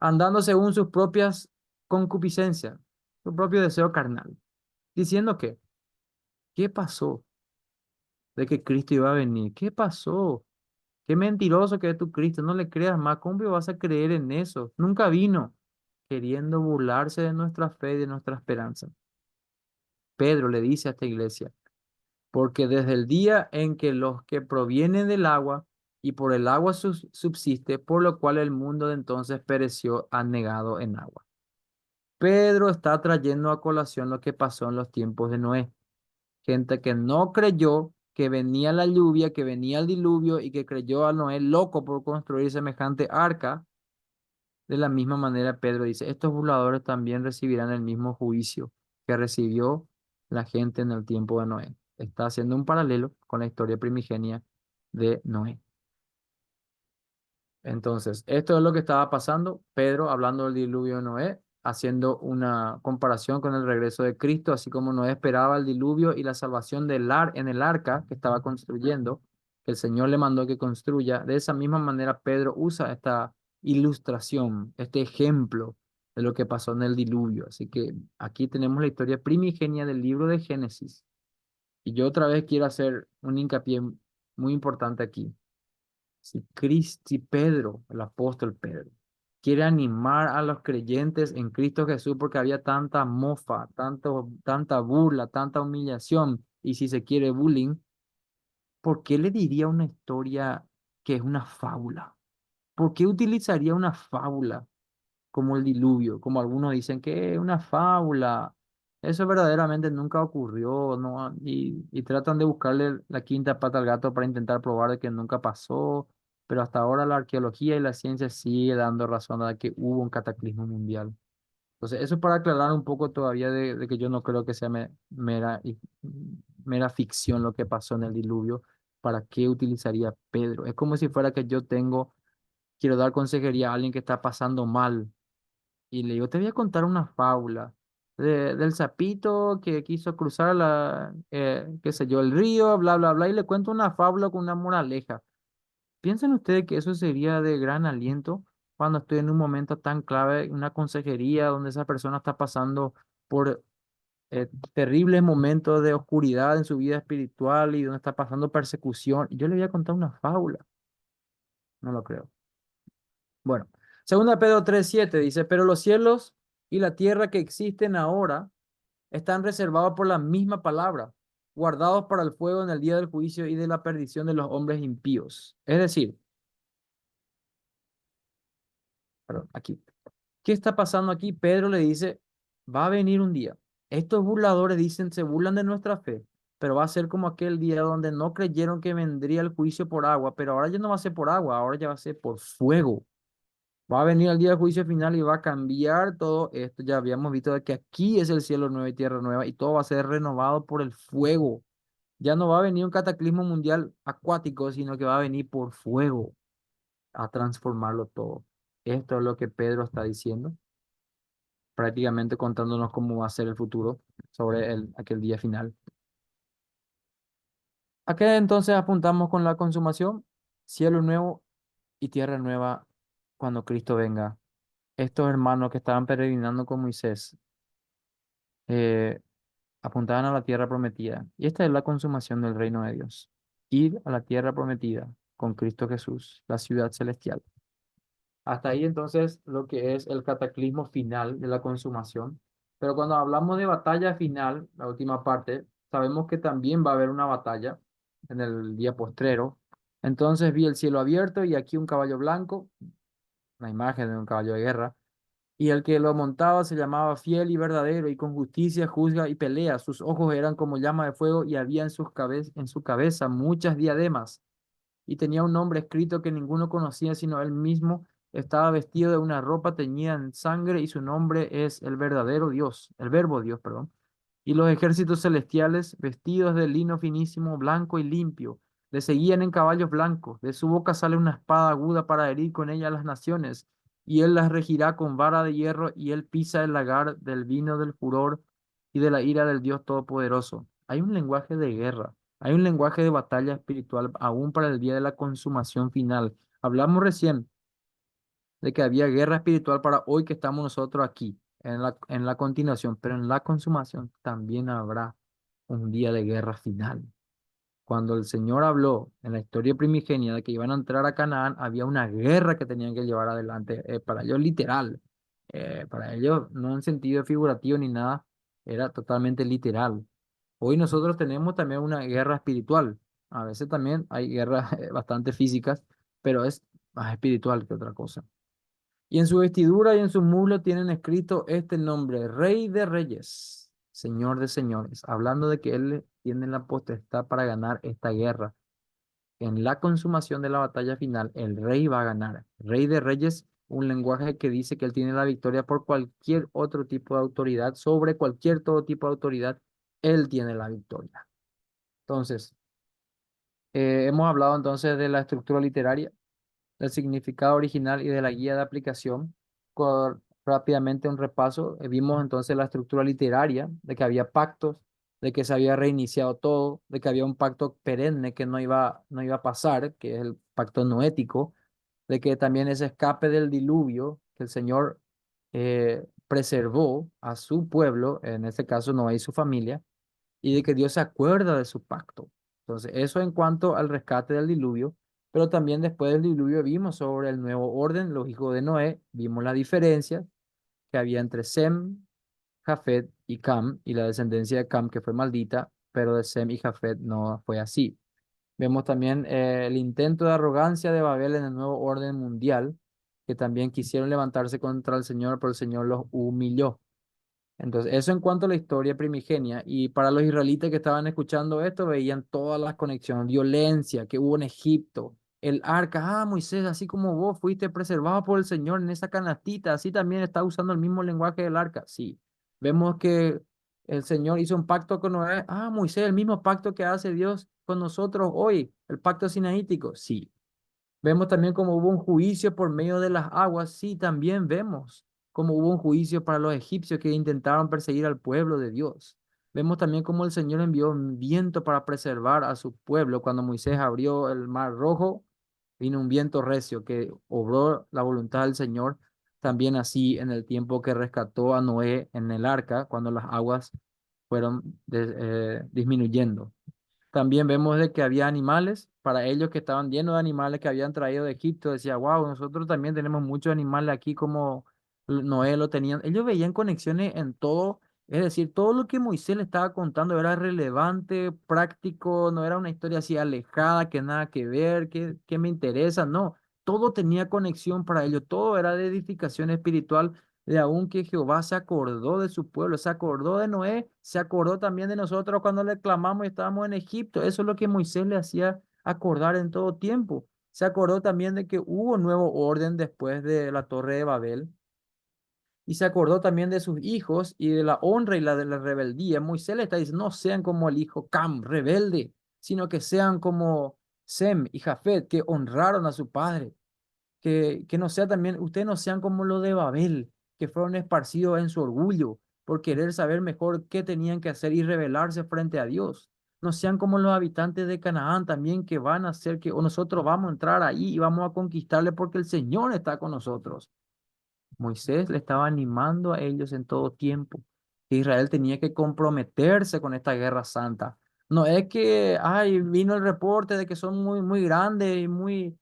andando según sus propias concupiscencias, su propio deseo carnal, diciendo que, ¿qué pasó de que Cristo iba a venir? ¿Qué pasó? Qué mentiroso que es tu Cristo, no le creas más, ¿cómo vas a creer en eso? Nunca vino queriendo burlarse de nuestra fe y de nuestra esperanza. Pedro le dice a esta iglesia, porque desde el día en que los que provienen del agua y por el agua subsiste, por lo cual el mundo de entonces pereció anegado en agua. Pedro está trayendo a colación lo que pasó en los tiempos de Noé. Gente que no creyó que venía la lluvia, que venía el diluvio y que creyó a Noé loco por construir semejante arca. De la misma manera, Pedro dice, estos burladores también recibirán el mismo juicio que recibió la gente en el tiempo de Noé. Está haciendo un paralelo con la historia primigenia de Noé. Entonces, esto es lo que estaba pasando. Pedro, hablando del diluvio de Noé, haciendo una comparación con el regreso de Cristo, así como Noé esperaba el diluvio y la salvación en el arca que estaba construyendo, que el Señor le mandó que construya. De esa misma manera, Pedro usa esta ilustración, este ejemplo de lo que pasó en el diluvio. Así que aquí tenemos la historia primigenia del libro de Génesis. Y yo otra vez quiero hacer un hincapié muy importante aquí. Si Pedro, el apóstol Pedro, quiere animar a los creyentes en Cristo Jesús porque había tanta mofa, tanta burla, tanta humillación y si se quiere bullying, ¿por qué le diría una historia que es una fábula? ¿Por qué utilizaría una fábula como el diluvio? Como algunos dicen que es una fábula. Eso verdaderamente nunca ocurrió, ¿no? Y tratan de buscarle la quinta pata al gato para intentar probar de que nunca pasó, pero hasta ahora la arqueología y la ciencia sigue dando razón a que hubo un cataclismo mundial. Entonces, eso es para aclarar un poco todavía de que yo no creo que sea mera ficción lo que pasó en el diluvio. ¿Para qué utilizaría Pedro? Es como si fuera que quiero dar consejería a alguien que está pasando mal y le digo, te voy a contar una fábula del sapito que quiso cruzar qué sé yo, el río, bla, bla, bla, y le cuento una fábula con una moraleja. ¿Piensan ustedes que eso sería de gran aliento cuando estoy en un momento tan clave, una consejería donde esa persona está pasando por terribles momentos de oscuridad en su vida espiritual y donde está pasando persecución? Y yo le voy a contar una fábula. No lo creo. Bueno, segunda Pedro 3:7 dice, pero los cielos y la tierra que existen ahora están reservados por la misma palabra, guardados para el fuego en el día del juicio y de la perdición de los hombres impíos. Es decir, perdón, aquí, ¿qué está pasando aquí? Pedro le dice, va a venir un día. Estos burladores dicen, se burlan de nuestra fe, pero va a ser como aquel día donde no creyeron que vendría el juicio por agua, pero ahora ya no va a ser por agua, ahora ya va a ser por fuego. Va a venir el día del juicio final y va a cambiar todo esto. Ya habíamos visto de que aquí es el cielo nuevo y tierra nueva y todo va a ser renovado por el fuego. Ya no va a venir un cataclismo mundial acuático, sino que va a venir por fuego a transformarlo todo. Esto es lo que Pedro está diciendo, prácticamente contándonos cómo va a ser el futuro sobre aquel día final. ¿A qué entonces apuntamos con la consumación? Cielo nuevo y tierra nueva cuando Cristo venga. Estos hermanos que estaban peregrinando con Moisés eh, apuntaban a la tierra prometida. Y esta es la consumación del reino de Dios. Ir a la tierra prometida con Cristo Jesús, la ciudad celestial. Hasta ahí entonces lo que es el cataclismo final de la consumación. Pero cuando hablamos de batalla final, la última parte, sabemos que también va a haber una batalla en el día postrero. Entonces vi el cielo abierto y aquí un caballo blanco, una imagen de un caballo de guerra. Y el que lo montaba se llamaba Fiel y Verdadero, y con justicia juzga y pelea. Sus ojos eran como llama de fuego, y había en su cabeza muchas diademas. Y tenía un nombre escrito que ninguno conocía sino él mismo. Estaba vestido de una ropa teñida en sangre, y su nombre es el verdadero Dios, el verbo Dios, perdón. Y los ejércitos celestiales, vestidos de lino finísimo, blanco y limpio, le seguían en caballos blancos. De su boca sale una espada aguda para herir con ella a las naciones, y él las regirá con vara de hierro, y él pisa el lagar del vino del furor y de la ira del Dios Todopoderoso. Hay un lenguaje de guerra, hay un lenguaje de batalla espiritual aún para el día de la consumación final. Hablamos recién de que había guerra espiritual para hoy que estamos nosotros aquí, en la continuación, pero en la consumación también habrá un día de guerra final. Cuando el Señor habló en la historia primigenia de que iban a entrar a Canaán, había una guerra que tenían que llevar adelante, para ellos literal, para ellos no en sentido figurativo ni nada, era totalmente literal. Hoy nosotros tenemos también una guerra espiritual, a veces también hay guerras bastante físicas, pero es más espiritual que otra cosa. Y en su vestidura y en su muslo tienen escrito este nombre: Rey de Reyes, Señor de Señores, hablando de que Él tiene la potestad para ganar esta guerra. En la consumación de la batalla final, el rey va a ganar. Rey de Reyes, un lenguaje que dice que Él tiene la victoria por cualquier otro tipo de autoridad, sobre cualquier todo tipo de autoridad, Él tiene la victoria. Entonces, hemos hablado entonces de la estructura literaria, del significado original y de la guía de aplicación. Rápidamente un repaso, vimos entonces la estructura literaria, de que había pactos, de que se había reiniciado todo, de que había un pacto perenne que no iba a pasar, que es el pacto noético, de que también ese escape del diluvio, que el Señor preservó a su pueblo, en este caso Noé y su familia, y de que Dios se acuerda de su pacto. Entonces, eso en cuanto al rescate del diluvio, pero también después del diluvio vimos sobre el nuevo orden, los hijos de Noé, vimos la diferencia que había entre Sem, Jafet y Cam, y la descendencia de Cam que fue maldita, pero de Sem y Jafet no fue así. Vemos también el intento de arrogancia de Babel en el nuevo orden mundial, que también quisieron levantarse contra el Señor, pero el Señor los humilló. Entonces, eso en cuanto a la historia primigenia. Y para los israelitas que estaban escuchando esto, veían todas las conexiones, violencia que hubo en Egipto, el arca, Moisés, así como vos fuiste preservado por el Señor en esa canastita, así también está usando el mismo lenguaje del arca. Sí, vemos que el Señor hizo un pacto con Noé. Moisés, el mismo pacto que hace Dios con nosotros hoy, el pacto sinaítico. Sí, vemos también cómo hubo un juicio por medio de las aguas. Sí, también vemos cómo hubo un juicio para los egipcios que intentaron perseguir al pueblo de Dios. Vemos también cómo el Señor envió un viento para preservar a su pueblo. Cuando Moisés abrió el mar rojo, vino un viento recio que obró la voluntad del Señor. También así en el tiempo que rescató a Noé en el arca, cuando las aguas fueron disminuyendo. También vemos de que había animales, para ellos que estaban llenos de animales que habían traído de Egipto, decía, wow, nosotros también tenemos muchos animales aquí como Noé lo tenían. Ellos veían conexiones en todo, es decir, todo lo que Moisés le estaba contando era relevante, práctico, no era una historia así alejada, que nada que ver, que me interesa, no, todo tenía conexión para ellos, todo era de edificación espiritual de aún que Jehová se acordó de su pueblo, se acordó de Noé, se acordó también de nosotros cuando le clamamos y estábamos en Egipto. Eso es lo que Moisés le hacía acordar en todo tiempo. Se acordó también de que hubo un nuevo orden después de la Torre de Babel. Y se acordó también de sus hijos y de la honra y la de la rebeldía. Moisés le está diciendo, no sean como el hijo Cam, rebelde, sino que sean como Sem y Jafet, que honraron a su padre. Que no sea también, ustedes no sean como los de Babel, que fueron esparcidos en su orgullo por querer saber mejor qué tenían que hacer y rebelarse frente a Dios. No sean como los habitantes de Canaán también que van a hacer que o nosotros vamos a entrar ahí y vamos a conquistarle porque el Señor está con nosotros. Moisés le estaba animando a ellos en todo tiempo que Israel tenía que comprometerse con esta guerra santa. No es que, vino el reporte de que son muy, muy grandes y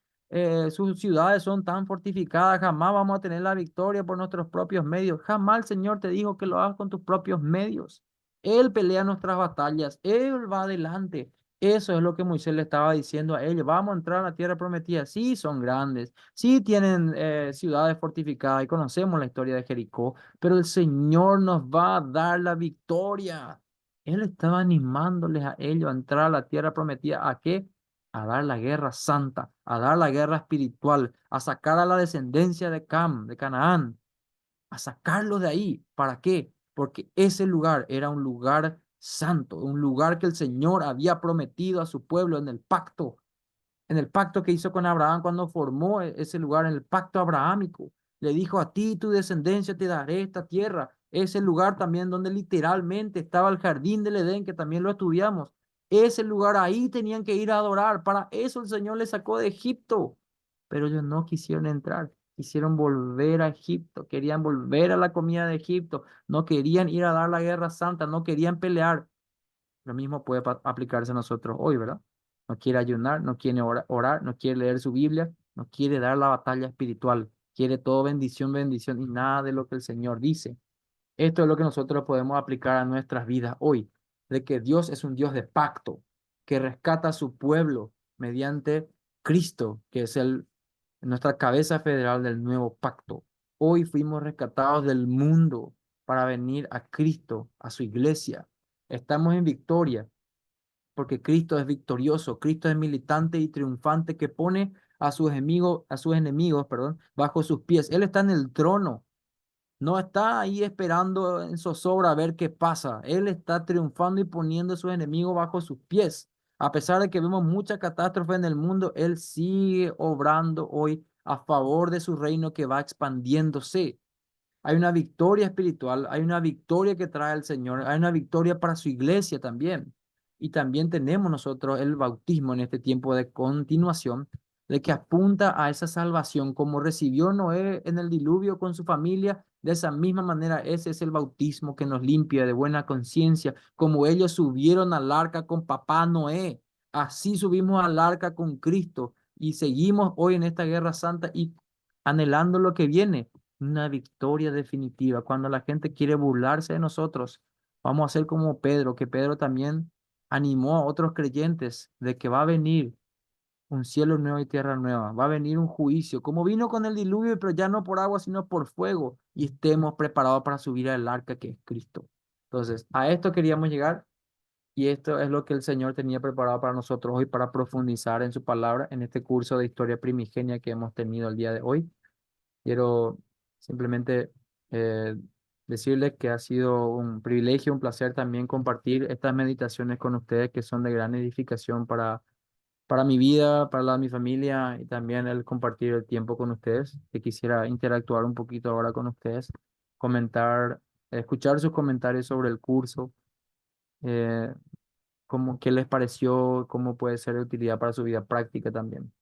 sus ciudades son tan fortificadas, jamás vamos a tener la victoria por nuestros propios medios. Jamás el Señor te dijo que lo hagas con tus propios medios. Él pelea nuestras batallas, Él va adelante. Eso es lo que Moisés le estaba diciendo a ellos. Vamos a entrar a la tierra prometida. Sí, son grandes. Sí, tienen ciudades fortificadas y conocemos la historia de Jericó, pero el Señor nos va a dar la victoria. Él estaba animándoles a ellos a entrar a la tierra prometida. ¿A qué? A dar la guerra santa, a dar la guerra espiritual, a sacar a la descendencia de Cam, de Canaán, a sacarlos de ahí. ¿Para qué? Porque ese lugar era un lugar santo, un lugar que el Señor había prometido a su pueblo en el pacto que hizo con Abraham cuando formó ese lugar, en el pacto abrahámico. Le dijo, a ti y tu descendencia te daré esta tierra. Ese lugar también donde literalmente estaba el jardín del Edén, que también lo estudiamos. Ese lugar ahí tenían que ir a adorar. Para eso el Señor les sacó de Egipto. Pero ellos no quisieron entrar. Quisieron volver a Egipto. Querían volver a la comida de Egipto. No querían ir a dar la guerra santa. No querían pelear. Lo mismo puede aplicarse a nosotros hoy, ¿verdad? No quiere ayunar, no quiere orar, no quiere leer su Biblia, no quiere dar la batalla espiritual, quiere todo bendición, bendición y nada de lo que el Señor dice. Esto es lo que nosotros podemos aplicar a nuestras vidas hoy, de que Dios es un Dios de pacto, que rescata a su pueblo mediante Cristo, que es el nuestra cabeza federal del nuevo pacto. Hoy fuimos rescatados del mundo para venir a Cristo, a su iglesia. Estamos en victoria porque Cristo es victorioso, Cristo es militante y triunfante que pone a sus enemigos, perdón, bajo sus pies. Él está en el trono, no está ahí esperando en zozobra a ver qué pasa. Él está triunfando y poniendo a sus enemigos bajo sus pies. A pesar de que vemos mucha catástrofe en el mundo, Él sigue obrando hoy a favor de su reino que va expandiéndose. Hay una victoria espiritual, hay una victoria que trae el Señor, hay una victoria para su iglesia también. Y también tenemos nosotros el bautismo en este tiempo de continuación, de que apunta a esa salvación, como recibió Noé en el diluvio con su familia, de esa misma manera ese es el bautismo que nos limpia de buena conciencia, como ellos subieron al arca con papá Noé, así subimos al arca con Cristo y seguimos hoy en esta guerra santa y anhelando lo que viene, una victoria definitiva. Cuando la gente quiere burlarse de nosotros, vamos a ser como Pedro, que Pedro también animó a otros creyentes de que va a venir un cielo nuevo y tierra nueva, va a venir un juicio, como vino con el diluvio, pero ya no por agua, sino por fuego, y estemos preparados para subir al arca que es Cristo. Entonces, a esto queríamos llegar. Y esto es lo que el Señor tenía preparado para nosotros hoy para profundizar en su palabra en este curso de historia primigenia que hemos tenido el día de hoy. Quiero simplemente eh, decirles que ha sido un privilegio, un placer también compartir estas meditaciones con ustedes que son de gran edificación para mi vida, para la de mi familia y también el compartir el tiempo con ustedes, que quisiera interactuar un poquito ahora con ustedes, comentar, escuchar sus comentarios sobre el curso, eh, cómo, qué les pareció, cómo puede ser de utilidad para su vida práctica también.